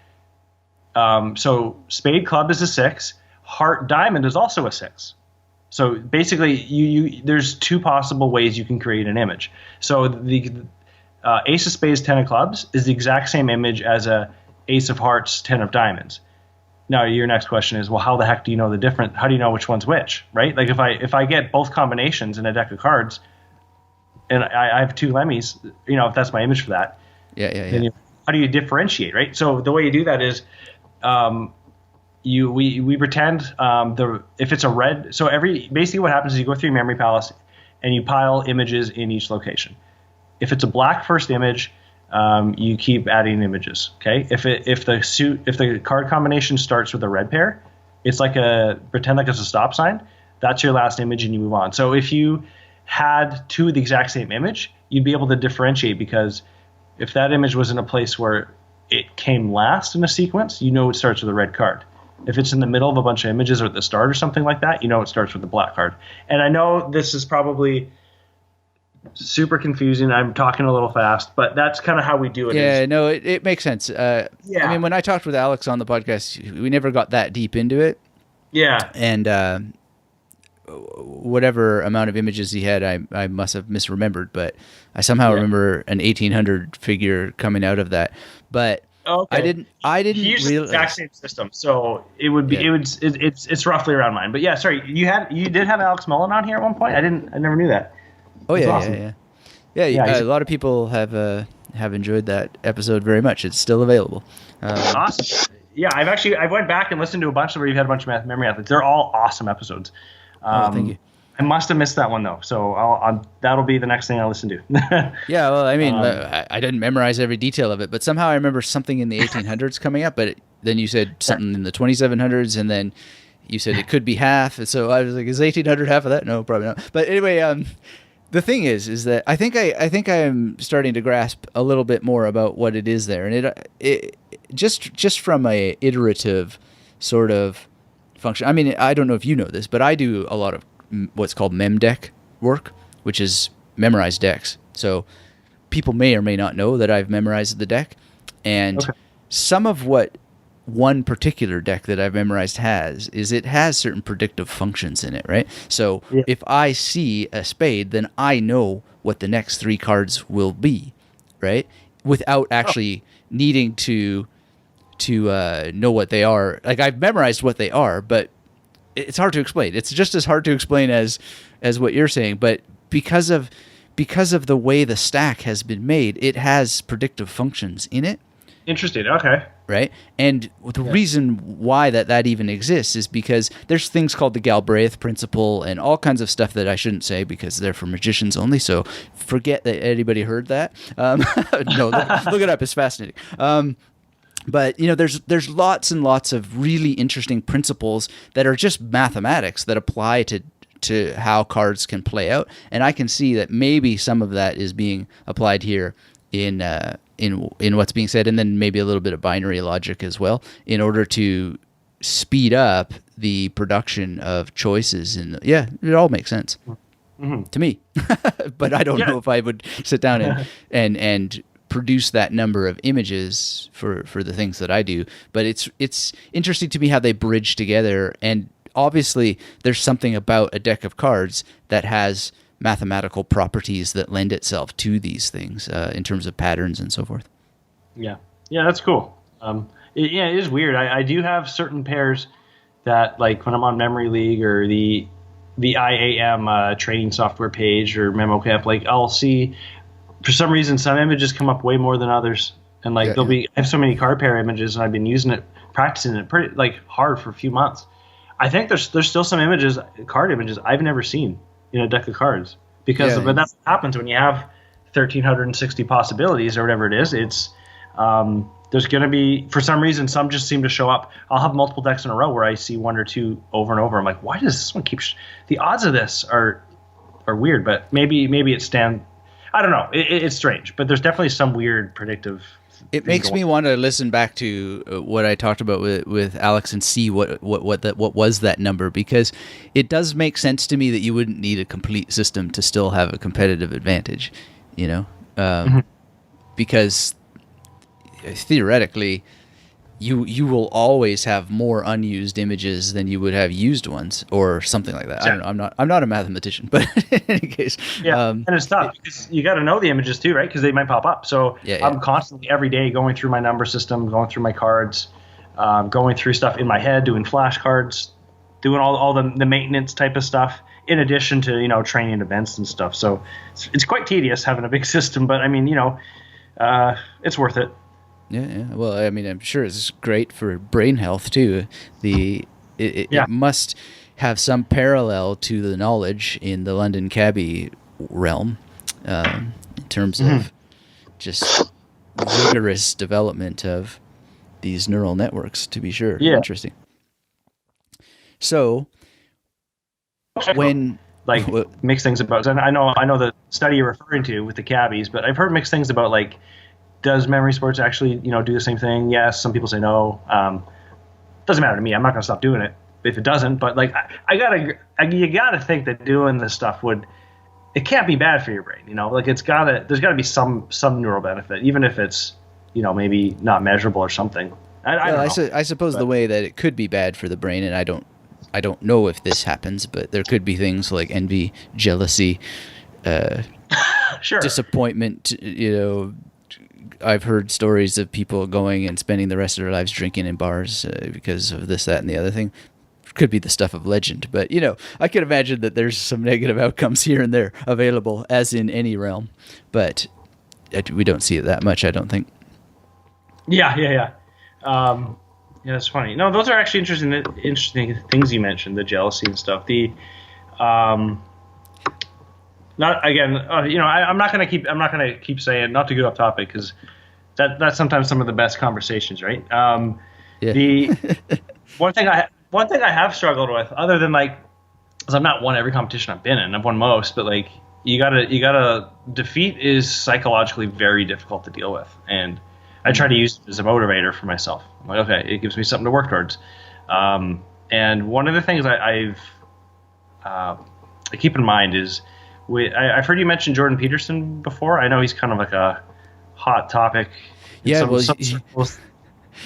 spade club is a 6. Heart diamond is also a 6. So basically, you there's 2 possible ways you can create an image. So the ace of spades, 10 of clubs is the exact same image as a ace of hearts, 10 of diamonds. Now your next question is, well, how the heck do you know the difference? How do you know which one's which, right? Like if I get both combinations in a deck of cards, and I have 2 lemmies, if that's my image for that, then how do you differentiate, right? So the way you do that is. We pretend if it's a red. So basically what happens is you go through Memory Palace and you pile images in each location. If it's a black first image, you keep adding images. Okay. If the card combination starts with a red pair, it's pretend like it's a stop sign. That's your last image and you move on. So if you had 2 of the exact same image, you'd be able to differentiate, because if that image was in a place where it came last in a sequence, it starts with a red card. If it's in the middle of a bunch of images or at the start or something like that, it starts with a black card. And I know this is probably super confusing. I'm talking a little fast, but that's kind of how we do it. Yeah, no, it makes sense. I mean, when I talked with Alex on the podcast, we never got that deep into it. Yeah. And whatever amount of images he had, I must have misremembered, but I somehow remember an 1800 figure coming out of that. But okay. I didn't he uses realize the exact same system, so it would be it's roughly around mine. But yeah, sorry, you did have Alex Mullen on here at one point. I never knew that. Oh yeah, awesome. yeah. A lot of people have enjoyed that episode very much. It's still available. Awesome. Yeah, I went back and listened to a bunch where you've had a bunch of memory athletes. They're all awesome episodes. Thank you. I must have missed that one though, so that'll be the next thing I listen to. Yeah, well, I mean, I didn't memorize every detail of it, but somehow I remember something in the 1800s coming up. But then you said something in the 2700s, and then you said it could be half. So I was like, is 1800 half of that? No, probably not. But anyway, the thing is that I think I am starting to grasp a little bit more about what it is there, and it just from a iterative sort of function. I mean, I don't know if you know this, but I do a lot of what's called memdeck work, which is memorized decks. So people may or may not know that I've memorized the deck, and some of what one particular deck that I've memorized has certain predictive functions in it, right? So if I see a spade, then I know what the next 3 cards will be, right? Without actually needing to know what they are. Like, I've memorized what they are, but it's hard to explain. It's just as hard to explain as what you're saying, but because of the way the stack has been made, it has predictive functions in it. Interesting. Okay. Right? And the reason why that even exists is because there's things called the Galbraith principle and all kinds of stuff that I shouldn't say because they're for magicians only, so forget that anybody heard that. No, look it up. It's fascinating. But there's lots and lots of really interesting principles that are just mathematics that apply to how cards can play out, and I can see that maybe some of that is being applied here in in what's being said, and then maybe a little bit of binary logic as well, in order to speed up the production of choices. And yeah, it all makes sense to me. But I don't know if I would sit down and produce that number of images for the things that I do. But it's interesting to me how they bridge together. And obviously, there's something about a deck of cards that has mathematical properties that lend itself to these things in terms of patterns and so forth. Yeah, that's cool. It is weird. I do have certain pairs that, like when I'm on Memory League or the IAM training software page or MemoCamp, like I'll see for some reason some images come up way more than others, and like I have so many card pair images, and I've been using it, practicing it pretty like hard for a few months. I think there's still some images, card images I've never seen in a deck of cards, because but that's what happens when you have 1,360 possibilities or whatever it is. It's there's going to be, for some reason, some just seem to show up. I'll have multiple decks in a row where I see one or two over and over. I'm like, why does this one keep? The odds of this are weird, but maybe it's I don't know. It's strange, but there's definitely some weird predictive. It makes me want to listen back to what I talked about with Alex and see what was that number, because it does make sense to me that you wouldn't need a complete system to still have a competitive advantage, because theoretically you will always have more unused images than you would have used ones or something like that. Yeah. I don't know. I'm not a mathematician, but in any case, and it's tough because you got to know the images too, right? Because they might pop up. So I'm constantly every day going through my number system, going through my cards, going through stuff in my head, doing flashcards, doing all the maintenance type of stuff, in addition to training events and stuff. So it's quite tedious having a big system, but I mean it's worth it. Yeah. Well, I mean, I'm sure it's great for brain health too. It must have some parallel to the knowledge in the London Cabbie realm, in terms of just rigorous development of these neural networks. To be sure, interesting. So, when mixed things about, I know the study you're referring to with the cabbies, but I've heard mixed things about does memory sports actually, do the same thing? Yes. Some people say no. Doesn't matter to me. I'm not going to stop doing it if it doesn't. But you gotta think that doing this stuff it can't be bad for your brain. There's gotta be some neural benefit, even if it's, maybe not measurable or something. I suppose the way that it could be bad for the brain, and I don't know if this happens, but there could be things like envy, jealousy, disappointment, I've heard stories of people going and spending the rest of their lives drinking in bars because of this, that, and the other thing. Could be the stuff of legend, but I can imagine that there's some negative outcomes here and there available, as in any realm. But we don't see it that much, I don't think. Yeah. That's funny. No, those are actually interesting things you mentioned, the jealousy and stuff. Not again, I'm not gonna keep saying, not to get off topic, because that's sometimes some of the best conversations, right? The one thing I have struggled with, other than because I've not won every competition I've been in, I've won most, but you gotta defeat is psychologically very difficult to deal with, and I try to use it as a motivator for myself. I'm like, okay, it gives me something to work towards, and one of the things I keep in mind is, I've heard you mention Jordan Peterson before. I know he's kind of like a hot topic. Yeah,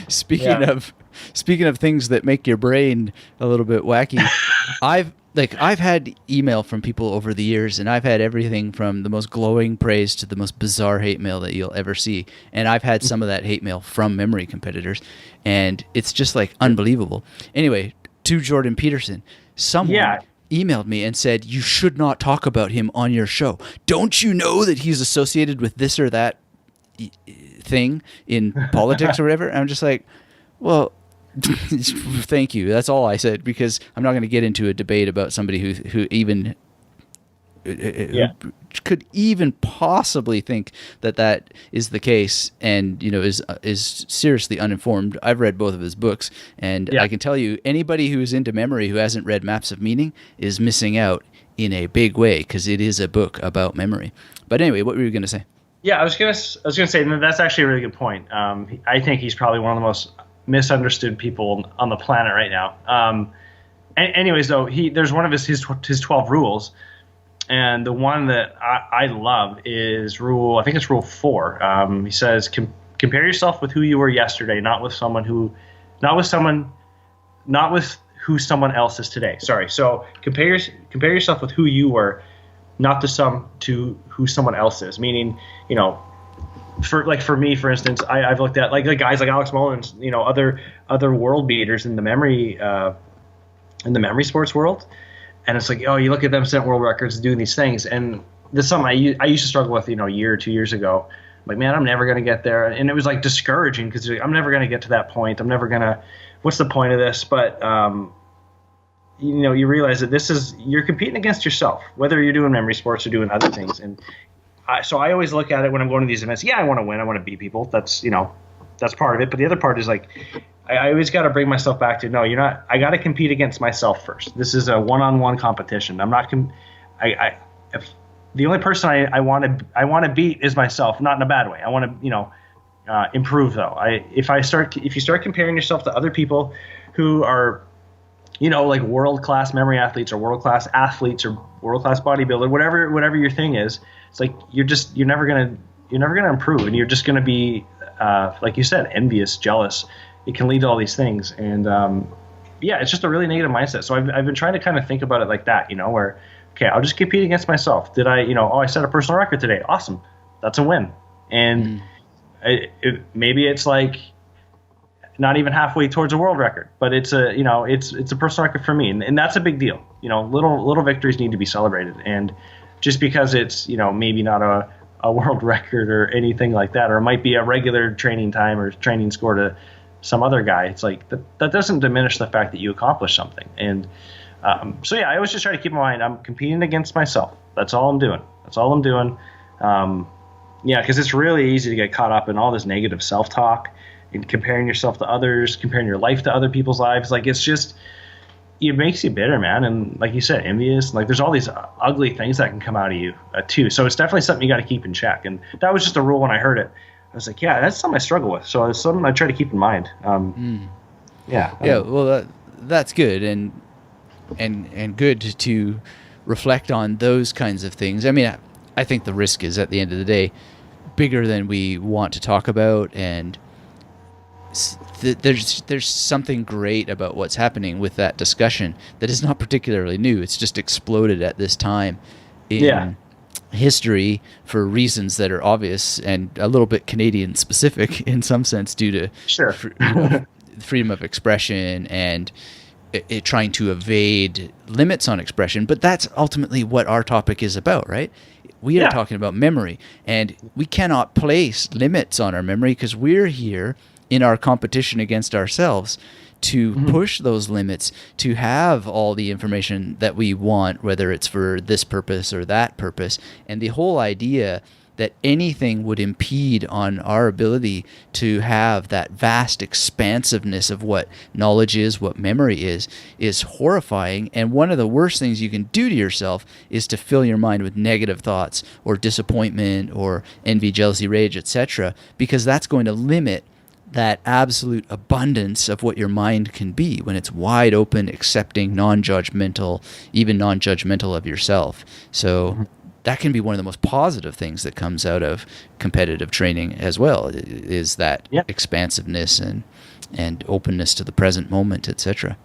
speaking of things that make your brain a little bit wacky, I've had email from people over the years, and I've had everything from the most glowing praise to the most bizarre hate mail that you'll ever see. And I've had some of that hate mail from memory competitors, and it's just unbelievable. Anyway, to Jordan Peterson, someone emailed me and said, you should not talk about him on your show. Don't you know that he's associated with this or that thing in politics or whatever? I'm just like, well, thank you. That's all I said, because I'm not going to get into a debate about somebody who even could even possibly think that is the case, and is seriously uninformed. I've read both of his books, and I can tell you, anybody who's into memory who hasn't read Maps of Meaning is missing out in a big way, because it is a book about memory. But anyway, what were you going to say? Yeah, I was gonna say that's actually a really good point. I think he's probably one of the most misunderstood people on the planet right now. Anyways, though, there's one of his 12 rules, and the one that I love is I think it's rule 4. He says, compare yourself with who you were yesterday, not with who someone else is today. Sorry. So compare yourself with who you were, not to who someone else is. Meaning, for me, for instance, I've looked at like guys like Alex Mullins, other world beaters in the memory sports world, and it's like, oh, you look at them set world records, doing these things, and this is something I used to struggle with, a year or 2 years ago. I'm like, man, I'm never gonna get there, and it was like discouraging because I'm never gonna get to that point. I'm never gonna. What's the point of this? But you realize that you're competing against yourself, whether you're doing memory sports or doing other things, and so I always look at it when I'm going to these events. Yeah, I want to win. I want to beat people. That's that's part of it. But the other part is like, I always got to bring myself back to, no, you're not. I got to compete against myself first. This is a one-on-one competition. I'm not. If the only person I want to beat is myself, not in a bad way. I want to improve though. If you start comparing yourself to other people who are like world-class memory athletes or world-class athletes or world-class bodybuilder, whatever your thing is, it's like you're never gonna improve, and you're just gonna be like you said, envious, jealous. It can lead to all these things, and it's just a really negative mindset. So I've been trying to kind of think about it like that, where, okay, I'll just compete against myself. Did I, I set a personal record today? Awesome, that's a win. And maybe it's like not even halfway towards a world record, but it's a personal record for me, and that's a big deal. Little victories need to be celebrated, and just because it's maybe not a world record or anything like that, or it might be a regular training time or training score to some other guy, it's like that doesn't diminish the fact that you accomplished something. And I always just try to keep in mind I'm competing against myself. That's all I'm doing. Because it's really easy to get caught up in all this negative self-talk and comparing yourself to others, comparing your life to other people's lives. Like, it's just, it makes you bitter, man. And like you said, envious. Like, there's all these ugly things that can come out of you too. So it's definitely something you got to keep in check. And that was just a rule when I heard it. I was like, yeah, that's something I struggle with. So it's something I try to keep in mind. Well, that's good, and good to reflect on those kinds of things. I mean, I think the risk is, at the end of the day, bigger than we want to talk about, and there's something great about what's happening with that discussion that is not particularly new. It's just exploded at this time in history for reasons that are obvious and a little bit Canadian specific in some sense, due to freedom of expression and it trying to evade limits on expression. But that's ultimately what our topic is about, right? We are talking about memory, and we cannot place limits on our memory because we're here in our competition against ourselves to push those limits, to have all the information that we want, whether it's for this purpose or that purpose. And the whole idea that anything would impede on our ability to have that vast expansiveness of what knowledge is, what memory is horrifying. And one of the worst things you can do to yourself is to fill your mind with negative thoughts or disappointment or envy, jealousy, rage, etc., because that's going to limit that absolute abundance of what your mind can be when it's wide open, accepting, non-judgmental, even non-judgmental of yourself. So that can be one of the most positive things that comes out of competitive training as well, is that expansiveness and openness to the present moment, etc.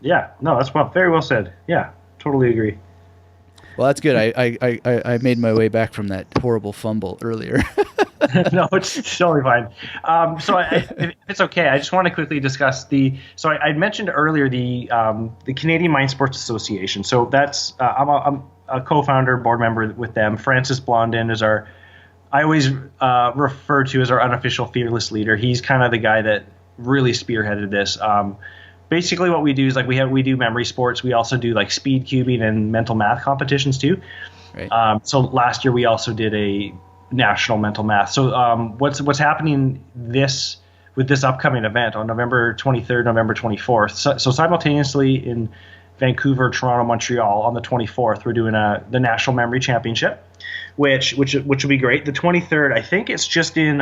Yeah, no, that's very well said. Yeah, totally agree. Well, that's good. I made my way back from that horrible fumble earlier. No, it's totally fine. If it's okay, I just want to quickly discuss So I mentioned earlier the Canadian Mind Sports Association. So that's I'm a co-founder, board member with them. Francis Blondin is I always refer to as our unofficial fearless leader. He's kind of the guy that really spearheaded this. Basically, what we do is we do memory sports. We also do like speed cubing and mental math competitions too. Right. So last year we also did a national mental math. So what's happening with this upcoming event on November 23rd, November 24th. So simultaneously in Vancouver, Toronto, Montreal on the 24th, we're doing the National Memory Championship, which will be great. The 23rd, I think it's just in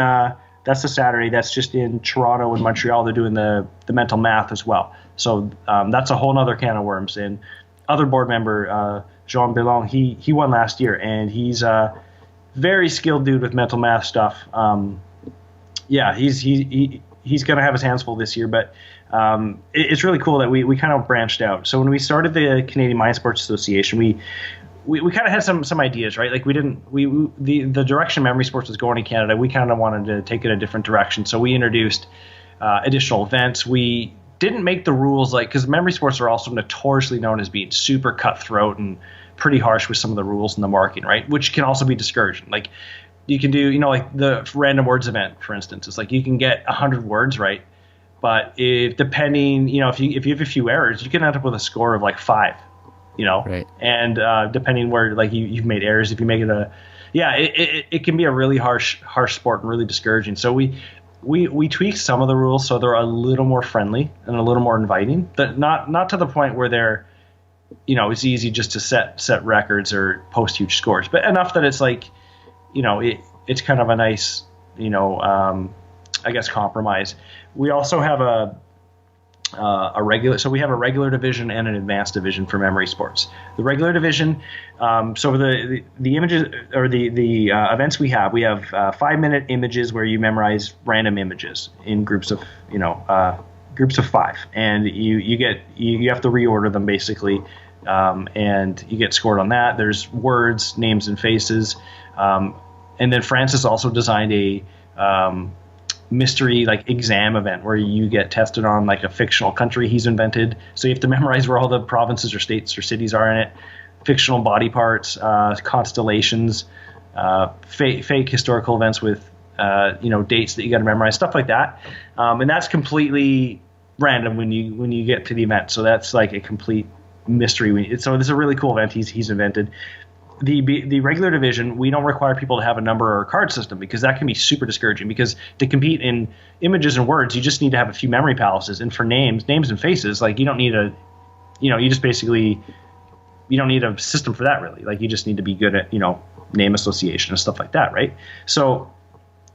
that's the Saturday. That's just in Toronto and Montreal. They're doing the mental math as well. So that's a whole other can of worms. And other board member Jean Bellon, he won last year, and he's a very skilled dude with mental math stuff. Yeah, he's going to have his hands full this year, but it's really cool that we kind of branched out. So when we started the Canadian Mind Sports Association, we kind of had some ideas, right? Like the direction memory sports was going in Canada, we kind of wanted to take it a different direction. So we introduced additional events. We didn't make the rules because memory sports are also notoriously known as being super cutthroat and pretty harsh with some of the rules in the marketing, right? Which can also be discouraging. Like you can do, like the random words event, for instance. It's like you can get 100 words right, but depending, if you have a few errors, you can end up with a score of like 5. Right. And depending where you've made errors, if you make it it can be a really harsh sport and really discouraging. So we tweaked some of the rules so they're a little more friendly and a little more inviting, but not to the point where they're, it's easy just to set records or post huge scores, but enough that it's like, it's kind of a nice, I guess compromise. We also have a regular division and an advanced division for memory sports. The regular division, so the images or the events we have 5-minute images where you memorize random images in groups of 5, and you have to reorder them basically, and you get scored on that. There's words, names, and faces, and then Francis also designed a mystery exam event where you get tested on a fictional country he's invented. So you have to memorize where all the provinces or states or cities are in it, fictional body parts, constellations, fake historical events with dates that you got to memorize, stuff like that. And that's completely random when you get to the event. So that's like a complete mystery. So this is a really cool event he's invented. The regular division, we don't require people to have a number or a card system because that can be super discouraging, because to compete in images and words, you just need to have a few memory palaces. And for names and faces, you don't need you don't need a system for that really. You just need to be good at, name association and stuff like that. Right. So,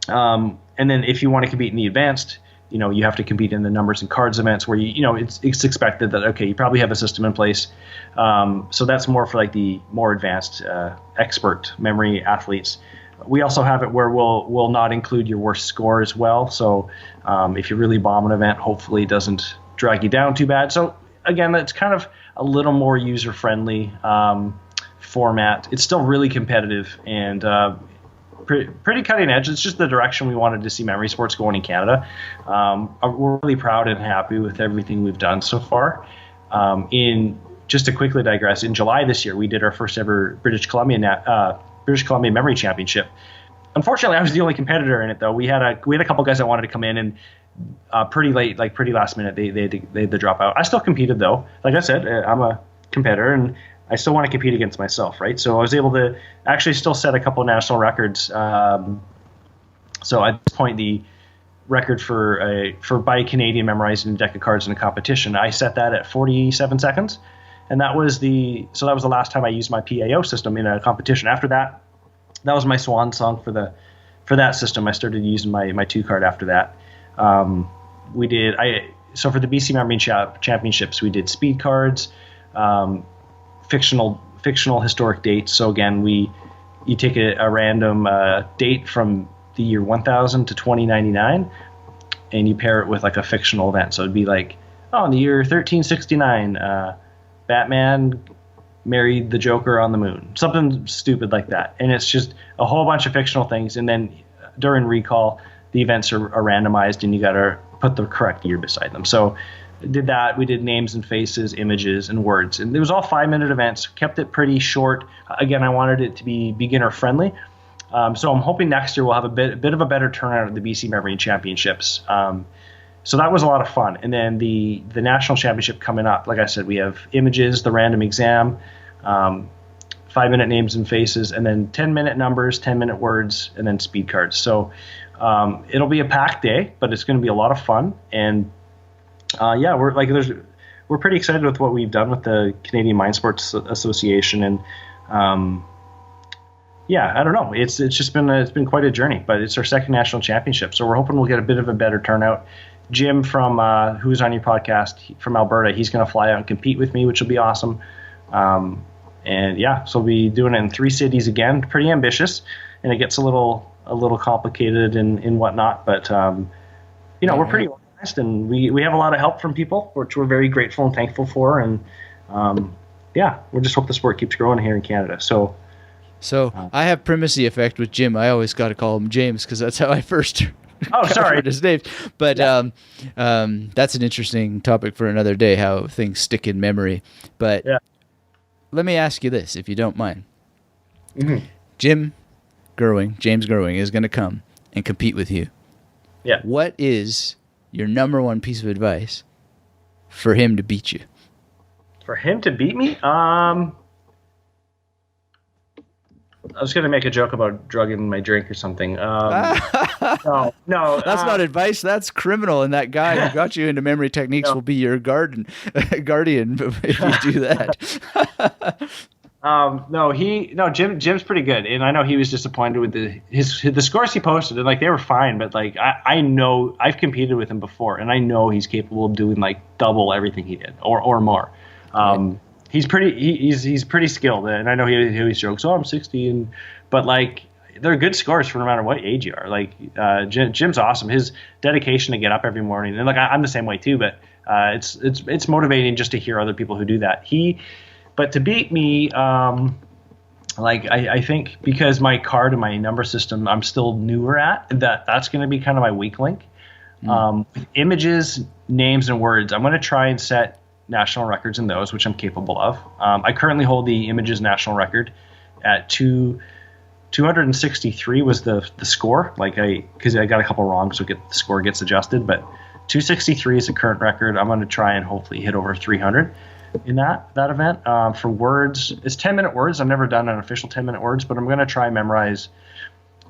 and then if you want to compete in the advanced, you have to compete in the numbers and cards events where it's expected that, okay, you probably have a system in place. So that's more for the more advanced expert memory athletes. We also have it where we'll not include your worst score as well. So if you really bomb an event, hopefully it doesn't drag you down too bad. So again, that's kind of a little more user friendly format. It's still really competitive and pretty cutting edge. It's just the direction we wanted to see memory sports going in Canada. We're really proud and happy with everything we've done so far. Just to quickly digress, in July this year, we did our first ever British Columbia Memory Championship. Unfortunately, I was the only competitor in it, though. We had a couple guys that wanted to come in, and pretty late, pretty last minute, they had to drop out. I still competed, though. Like I said, I'm a competitor, and I still want to compete against myself, right? So I was able to actually still set a couple of national records. So at this point, the record for by a Canadian memorizing a deck of cards in a competition, I set that at 47 seconds, and that was the last time I used my PAO system in a competition. After that, that was my swan song for that system. I started using my 2 card after that. So for the BC Memory Championships, we did speed cards. Fictional historic dates. So again, you take a random date from the year 1000 to 2099, and you pair it with a fictional event. So it'd be in the year 1369, Batman married the Joker on the moon, something stupid like that. And it's just a whole bunch of fictional things. And then during recall, the events are randomized, and you got to put the correct year beside them. So did that. We did names and faces, images, and words. And it was all 5-minute events, kept it pretty short. Again, I wanted it to be beginner friendly. So I'm hoping next year we'll have a bit of a better turnout at the BC Memory Championships. So that was a lot of fun. And then the national championship coming up, like I said, we have images, the random exam, 5-minute names and faces, and then 10-minute numbers, 10-minute words, and then speed cards. So it'll be a packed day, but it's going to be a lot of fun. And we're pretty excited with what we've done with the Canadian Mind Sports Association, and yeah, I don't know. It's just been quite a journey, but it's our second national championship, so we're hoping we'll get a bit of a better turnout. Jim from who's on your podcast from Alberta, he's going to fly out and compete with me, which will be awesome. And yeah, so we'll be doing it in 3 cities again. Pretty ambitious, and it gets a little complicated and whatnot, but we're pretty organized, and we have a lot of help from people, which we're very grateful and thankful for, and we just hope the sport keeps growing here in Canada. So I have primacy effect with Jim. I always got to call him James because that's how I first sorry his name. But that's an interesting topic for another day, how things stick in memory. But let me ask you this, if you don't mind. Mm-hmm. James Gerwing is going to come and compete with you. Yeah. What is your number one piece of advice for him to beat you? For him to beat me? I was going to make a joke about drugging my drink or something. No. That's not advice. That's criminal. And that guy who got you into memory techniques will be your guardian if you do that. Jim's pretty good, and I know he was disappointed with the scores he posted, and like they were fine, but like I know I've competed with him before, and I know he's capable of doing like double everything he did or more. He's pretty skilled, and I know he always jokes, "Oh, I'm 60," but like they're good scores for no matter what age you are. Like Jim's awesome. His dedication to get up every morning, and like I'm the same way too. But it's motivating just to hear other people who do that. But to beat me, I think because my card and my number system I'm still newer at, that's going to be kind of my weak link. With images, names, and words, I'm going to try and set national records in those, which I'm capable of. I currently hold the images national record at 263 was the score. Because I got a couple wrong, so the score gets adjusted. But 263 is the current record. I'm going to try and hopefully hit over 300 in that event. For words, it's 10-minute words. I've never done an official 10-minute words, but I'm going to try and memorize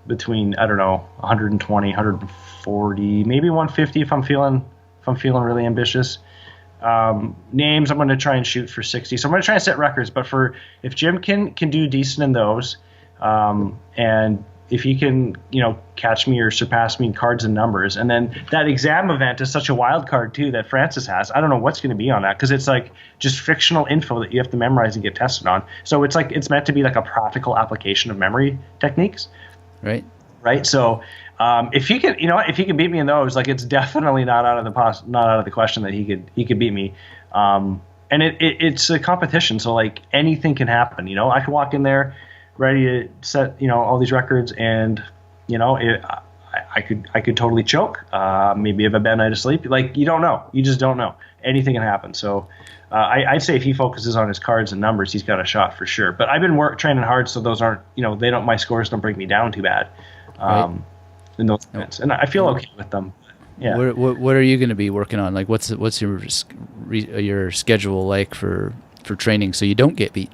between 120, 140, maybe 150 if I'm feeling really ambitious. Names, I'm going to try and shoot for 60. So I'm going to try and set records. But if Jim can do decent in those, and if he can, catch me or surpass me in cards and numbers, and then that exam event is such a wild card too that Francis has. I don't know what's going to be on that because it's like just fictional info that you have to memorize and get tested on. So it's meant to be like a practical application of memory techniques. Right. So if he can beat me in those, like it's definitely not out of the question that he could beat me. And it's a competition, so like anything can happen. I could walk in there ready to set all these records, and I could totally choke. Maybe have a bad night of sleep. Like you don't know. You just don't know. Anything can happen. So I'd say if he focuses on his cards and numbers, he's got a shot for sure. But I've been training hard, so those aren't my scores don't bring me down too bad. In those events, and I feel okay with them. Yeah. What are you going to be working on? Like, what's your schedule like for training so you don't get beat?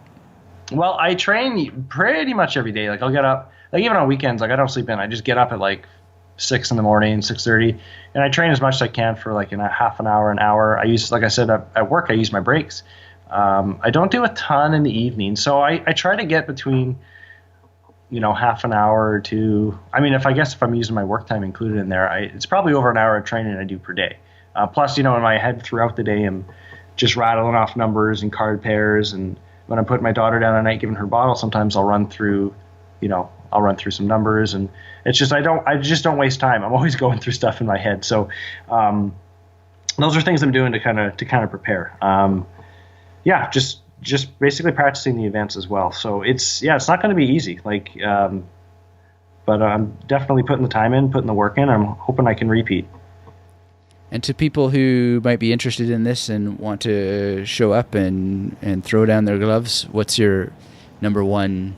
Well, I train pretty much every day. Like I'll get up, like even on weekends, like I don't sleep in. I just get up at like 6 in the morning, 6:30, and I train as much as I can for like half an hour, an hour. I use, like I said, at work, I use my breaks. I don't do a ton in the evening, so I try to get between half an hour or two. I mean, if I'm using my work time included in there, it's probably over an hour of training I do per day. Plus, in my head throughout the day, I'm just rattling off numbers and card pairs. And when I'm putting my daughter down at night, giving her bottle, sometimes I'll run through some numbers. And it's just, I just don't waste time. I'm always going through stuff in my head. So, those are things I'm doing to kind of prepare. Just basically practicing the events as well. So it's not going to be easy. But I'm definitely putting the time in, putting the work in. I'm hoping I can repeat. And to people who might be interested in this and want to show up and throw down their gloves, what's your number one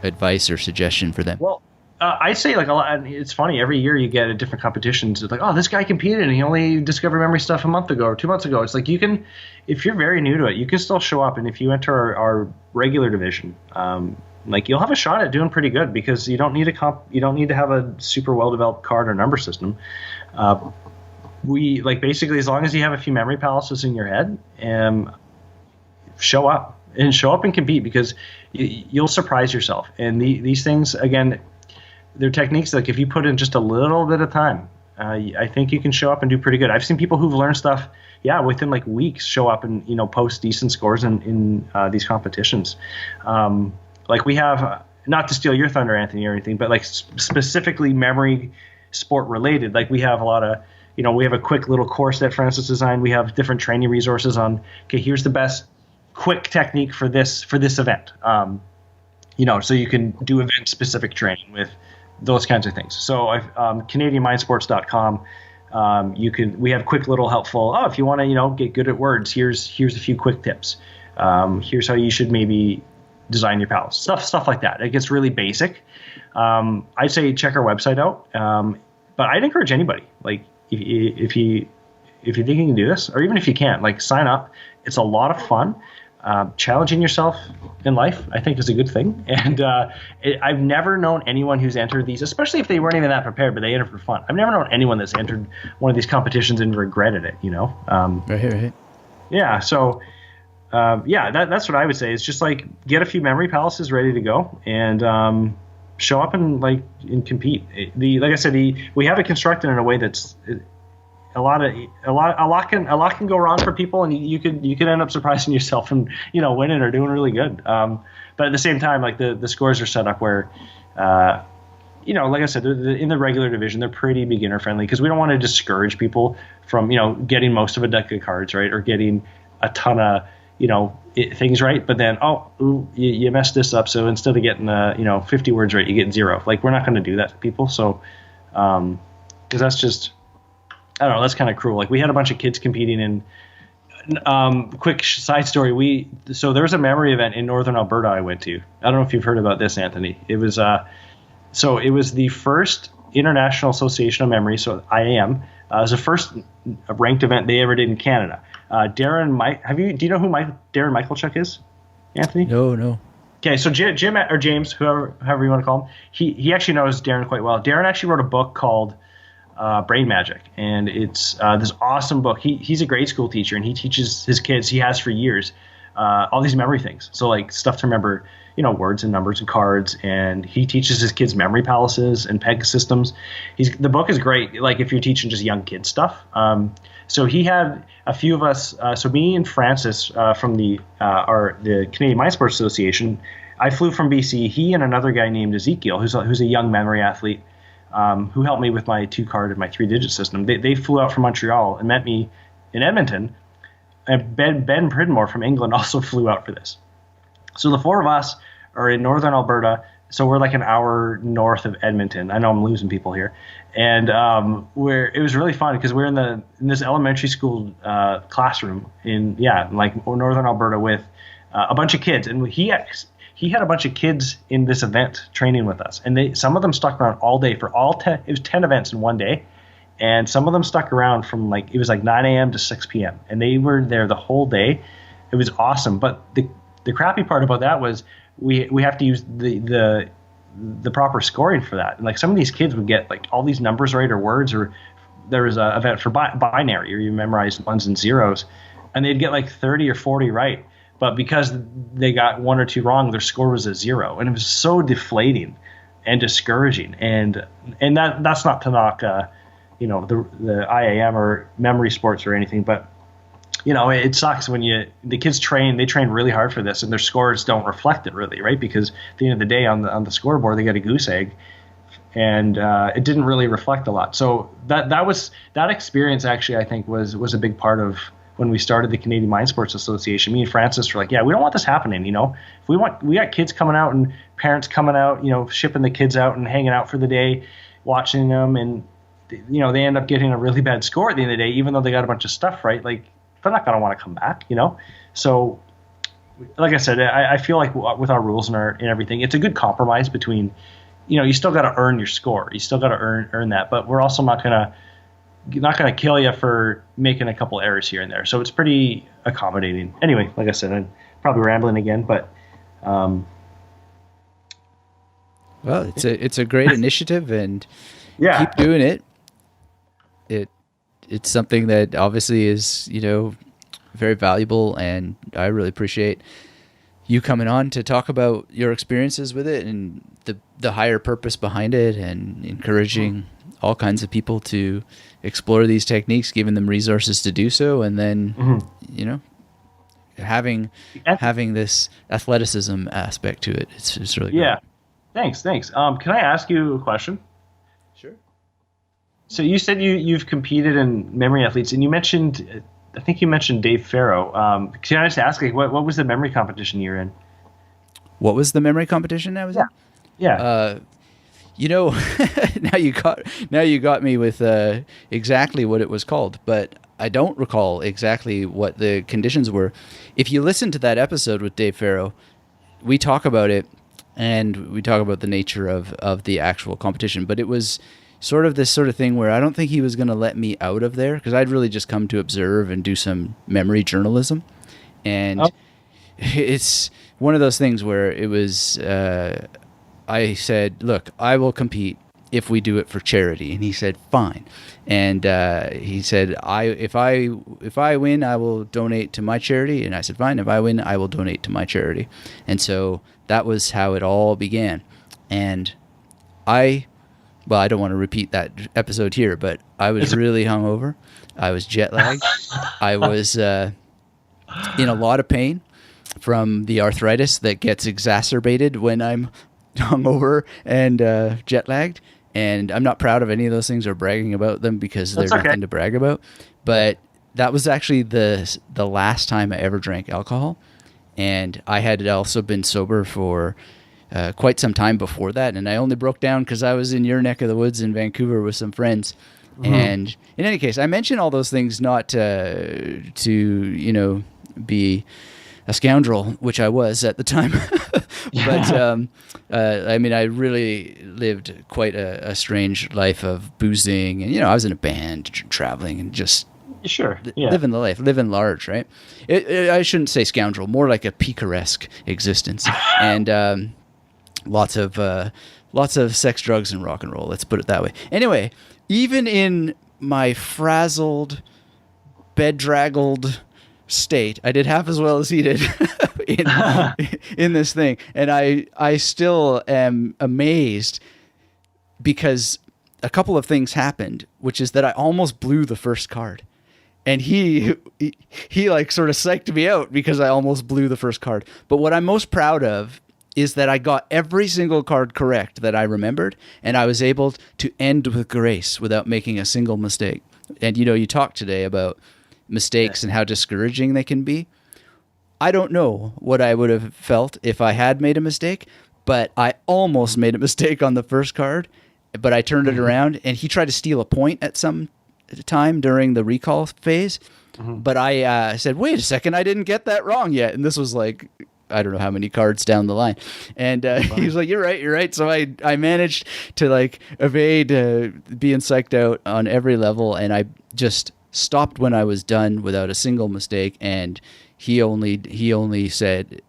advice or suggestion for them? Well, I say like a lot. It's funny. Every year you get a different competitions. It's like, oh, this guy competed and he only discovered memory stuff a month ago or 2 months ago. It's like if you're very new to it, you can still show up. And if you enter our regular division, you'll have a shot at doing pretty good because you don't need to have a super well developed card or number system. Basically as long as you have a few memory palaces in your head, show up. and show up and compete, because you'll surprise yourself. And these things, again, they're techniques. Like if you put in just a little bit of time, I think you can show up and do pretty good. I've seen people who've learned stuff, within like weeks, show up and post decent scores in these competitions. Like we have, not to steal your thunder, Anthony, or anything, but like specifically memory sport related. Like we have a lot of, we have a quick little course that Francis designed. We have different training resources on, okay, here's the best quick technique for this event. So you can do event specific training with those kinds of things. So CanadianMindSports.com, we have quick little helpful, if you want to, get good at words, here's a few quick tips. Here's how you should maybe design your paddles, stuff like that. It gets really basic. I'd say check our website out. But I'd encourage anybody, like if you think you can do this, or even if you can't, like sign up. It's a lot of fun. Challenging yourself in life, I think, is a good thing. And I've never known anyone who's entered these, especially if they weren't even that prepared, but they entered for fun. I've never known anyone that's entered one of these competitions and regretted it, Right. Yeah. So, that's what I would say. Is just like get a few memory palaces ready to go and show up and compete. Like I said, we have it constructed in a way that's a lot can go wrong for people, and you could end up surprising yourself and winning or doing really good. But at the same time, like the scores are set up where, like I said, in the regular division, they're pretty beginner friendly, because we don't want to discourage people from getting most of a deck of cards right, or getting a ton of things right, but then you messed this up, so instead of getting 50 words right, you get 0. Like we're not going to do that to people. So because that's just, I don't know, that's kind of cruel. Like we had a bunch of kids competing in quick side story. So there was a memory event in Northern Alberta I went to. I don't know if you've heard about this, Anthony. It was it was the first International Association of Memory, so IAM. It was the first ranked event they ever did in Canada. Do you know who Darren Michalchuk is, Anthony? No. Okay, so Jim or James, however you want to call him, he actually knows Darren quite well. Darren actually wrote a book called Brain Magic, and it's this awesome book. He's a grade school teacher, and he teaches his kids, he has for years, all these memory things. So like stuff to remember, words and numbers and cards, and he teaches his kids memory palaces and peg systems. The book is great, like if you're teaching just young kids stuff. So he had a few of us, so me and Francis from the Canadian Mind Sports Association. I flew from BC. He and another guy named Ezekiel, who's a young memory athlete, who helped me with my 2-card and my 3-digit system. They flew out from Montreal and met me in Edmonton. And Ben Pridmore from England also flew out for this. So the 4 of us are in Northern Alberta. So we're like an hour north of Edmonton. I know I'm losing people here. And it was really fun because we're in this elementary school classroom in Northern Alberta with a bunch of kids. And he had a bunch of kids in this event training with us. And some of them stuck around all day for all 10. It was 10 events in one day. And some of them stuck around from it was 9 a.m. to 6 p.m. And they were there the whole day. It was awesome. But the crappy part about that was we have to use the proper scoring for that. And some of these kids would get all these numbers right or words, or there was an event for binary, or you memorize ones and zeros, and they'd get 30 or 40 right. But because they got 1 or 2 wrong, their score was a 0. And it was so deflating and discouraging. And that's not to knock the IAM or memory sports or anything, but it sucks when the kids train really hard for this, and their scores don't reflect it really, right? Because at the end of the day on the scoreboard, they get a goose egg, and it didn't really reflect a lot. So that experience actually, I think, was a big part of when we started the Canadian Mind Sports Association. Me and Francis were we don't want this happening. If we got kids coming out and parents coming out, shipping the kids out and hanging out for the day, watching them, and they end up getting a really bad score at the end of the day, even though they got a bunch of stuff right. They're not going to want to come back, So, like I said, I feel like with our rules and everything, it's a good compromise between, you still got to earn your score, you still got to earn that, but we're also not going to kill you for making a couple errors here and there. So it's pretty accommodating. Anyway, like I said, I'm probably rambling again, but well, it's a great initiative, and keep doing it. It's something that obviously is, very valuable, and I really appreciate you coming on to talk about your experiences with it and the higher purpose behind it, and encouraging all kinds of people to explore these techniques, giving them resources to do so, and then having this athleticism aspect to it. It's really great. Thanks. Can I ask you a question? Sure. So you said you've competed in memory athletes, and you mentioned, I think you mentioned Dave Farrow. Can I just ask, like, what was the memory competition you're in? What was the memory competition I was in? Yeah. Now you got me with exactly what it was called, but I don't recall exactly what the conditions were. If you listen to that episode with Dave Farrow, we talk about it, and we talk about the nature of the actual competition. But it was sort of this sort of thing where I don't think he was going to let me out of there, because I'd really just come to observe and do some memory journalism. And it's one of those things where it was, I said, look, I will compete if we do it for charity. And he said, fine. And he said, if I win, I will donate to my charity. And I said, fine. If I win, I will donate to my charity. And so that was how it all began. And I don't want to repeat that episode here, but I was really hungover. I was jet lagged. I was in a lot of pain from the arthritis that gets exacerbated when I'm hungover and jet lagged. And I'm not proud of any of those things or bragging about them, because they're nothing to brag about. But that was actually the last time I ever drank alcohol. And I had also been sober for quite some time before that. And I only broke down because I was in your neck of the woods in Vancouver with some friends. Mm-hmm. And in any case, I mention all those things not to be a scoundrel, which I was at the time. But I really lived quite a strange life of boozing, and I was in a band, traveling, and just living the life, living large, right? I shouldn't say scoundrel, more like a picaresque existence, and lots of sex, drugs, and rock and roll. Let's put it that way. Anyway, even in my frazzled, bedraggled state, I did half as well as he did in this thing, and I still am amazed, because a couple of things happened, which is that I almost blew the first card, and he like sort of psyched me out because I almost blew the first card. But what I'm most proud of is that I got every single card correct that I remembered, and I was able to end with grace without making a single mistake. And you talked today about mistakes and how discouraging they can be. I don't know what I would have felt if I had made a mistake, but I almost made a mistake on the first card, but I turned it around, and he tried to steal a point at some time during the recall phase. But I said, wait a second, I didn't get that wrong yet. And this was like, I don't know how many cards down the line. And he was like, you're right. So I managed to like evade being psyched out on every level, and I just stopped when I was done without a single mistake. And he only said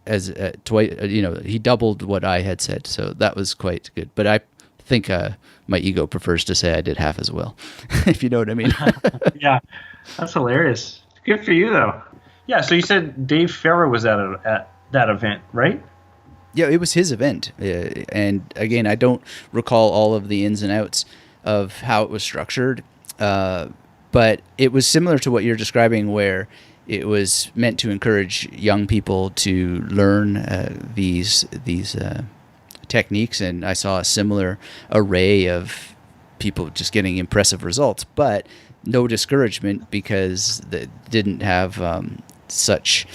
as twice, he doubled what I had said. So that was quite good. But I think my ego prefers to say I did half as well, if you know what I mean. Yeah, that's hilarious. Good for you, though. Yeah, so you said Dave Farrow was at that event, right? Yeah, it was his event. And again, I don't recall all of the ins and outs of how it was structured, but it was similar to what you're describing, where it was meant to encourage young people to learn these techniques, and I saw a similar array of people just getting impressive results, but no discouragement because they didn't have such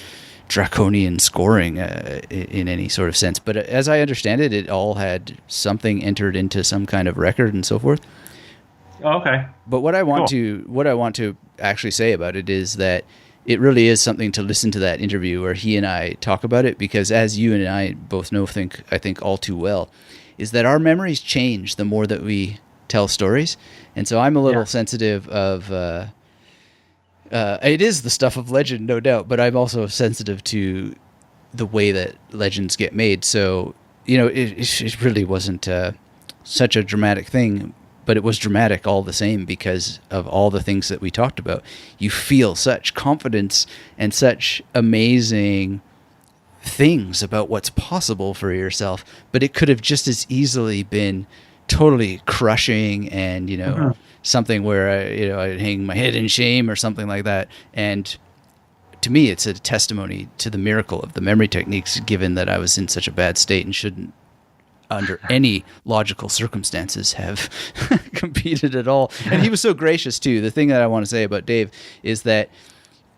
draconian scoring in any sort of sense. But as I understand it, it all had something entered into some kind of record and so forth. Oh, okay. But what I want to actually say about it is that it really is something to listen to that interview where he and I talk about it, because as you and I both know, I think all too well, is that our memories change the more that we tell stories. And so I'm a little sensitive of, it is the stuff of legend, no doubt, but I'm also sensitive to the way that legends get made. So, it really wasn't such a dramatic thing, but it was dramatic all the same because of all the things that we talked about. You feel such confidence and such amazing things about what's possible for yourself, but it could have just as easily been totally crushing and, something where I'd hang my head in shame or something like that. And to me, it's a testimony to the miracle of the memory techniques, given that I was in such a bad state and shouldn't, under any logical circumstances, have competed at all. And he was so gracious too. The thing that I want to say about Dave is that,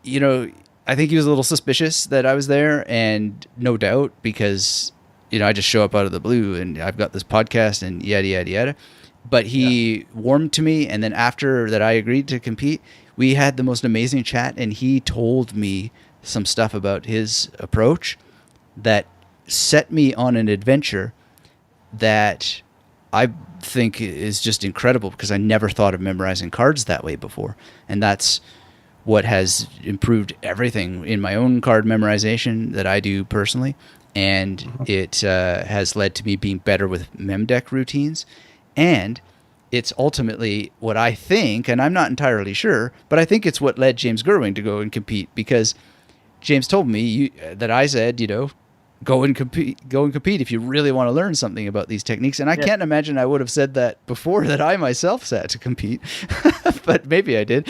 I think he was a little suspicious that I was there, and no doubt because, I just show up out of the blue and I've got this podcast and yada, yada, yada. But he warmed to me. And then after that I agreed to compete, we had the most amazing chat, and he told me some stuff about his approach that set me on an adventure that I think is just incredible, because I never thought of memorizing cards that way before. And that's what has improved everything in my own card memorization that I do personally. And it has led to me being better with memdeck routines. And it's ultimately what I think, and I'm not entirely sure, but I think it's what led James Gerwing to go and compete, because James told me that I said, go and compete if you really want to learn something about these techniques. And I can't imagine I would have said that before that I myself sat to compete, but maybe I did.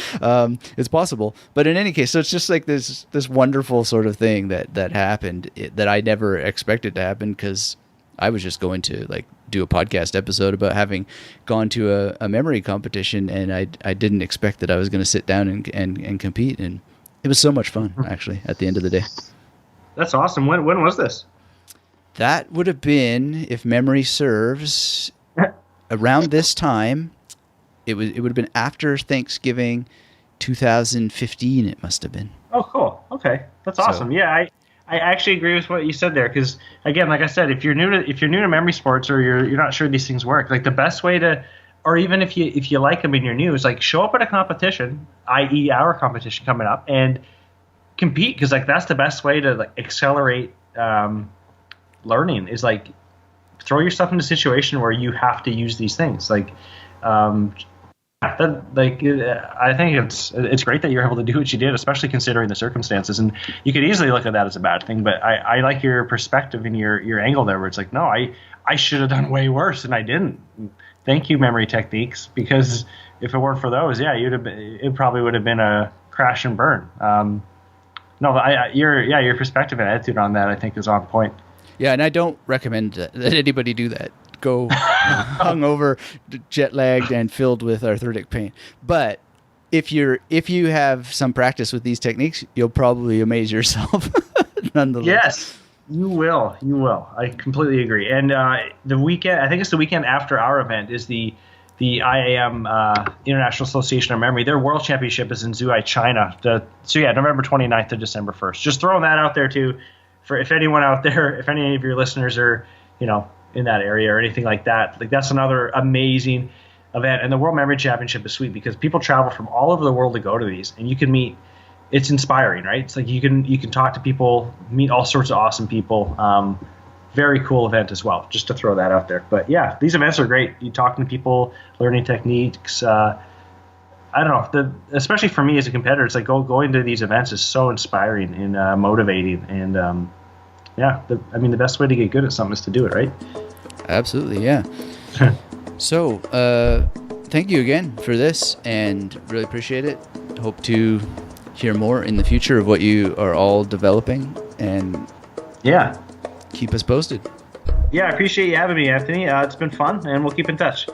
It's possible. But in any case, so it's just like this wonderful sort of thing that happened that I never expected to happen, because I was just going to do a podcast episode about having gone to a memory competition, and I didn't expect that I was going to sit down and compete. And it was so much fun, actually, at the end of the day. That's awesome. When was this? That would have been, if memory serves, around this time. It would have been after Thanksgiving, 2015. It must have been. Oh, cool. Okay, that's awesome. So, yeah, I actually agree with what you said there, because again, like I said, if you're new to memory sports, or you're not sure these things work, the best way to, or even if you like them and you're new, is show up at a competition, i.e. our competition coming up, and compete, because that's the best way to accelerate learning, is throw yourself in a situation where you have to use these things. I think it's great that you're able to do what you did, especially considering the circumstances. And you could easily look at that as a bad thing, but I like your perspective and your angle there, where it's no, I should have done way worse and I didn't. Thank you, memory techniques, because if it weren't for those, it probably would have been a crash and burn. Your perspective and attitude on that, I think, is on point. Yeah, and I don't recommend that anybody do that. Go hungover, jet lagged, and filled with arthritic pain. But if you have some practice with these techniques, you'll probably amaze yourself nonetheless. Yes, you will. You will. I completely agree. And the weekend, I think it's the weekend after our event, is the IAM International Association of Memory. Their World Championship is in Zhuhai, China. November 29th to December 1st. Just throwing that out there too, for if anyone out there, if any of your listeners are, in that area or anything like that, that's another amazing event. And the World Memory Championship is sweet, because people travel from all over the world to go to these, and you can meet. It's inspiring, right? It's you can talk to people, meet all sorts of awesome people. Very cool event as well, just to throw that out there. But yeah, these events are great. You talking to people, learning techniques. I don't know, especially for me as a competitor, it's going to these events is so inspiring and motivating. And the best way to get good at something is to do it, right? Absolutely, yeah. So, thank you again for this, and really appreciate it. Hope to hear more in the future of what you are all developing, and keep us posted. Yeah, I appreciate you having me, Anthony. It's been fun, and we'll keep in touch.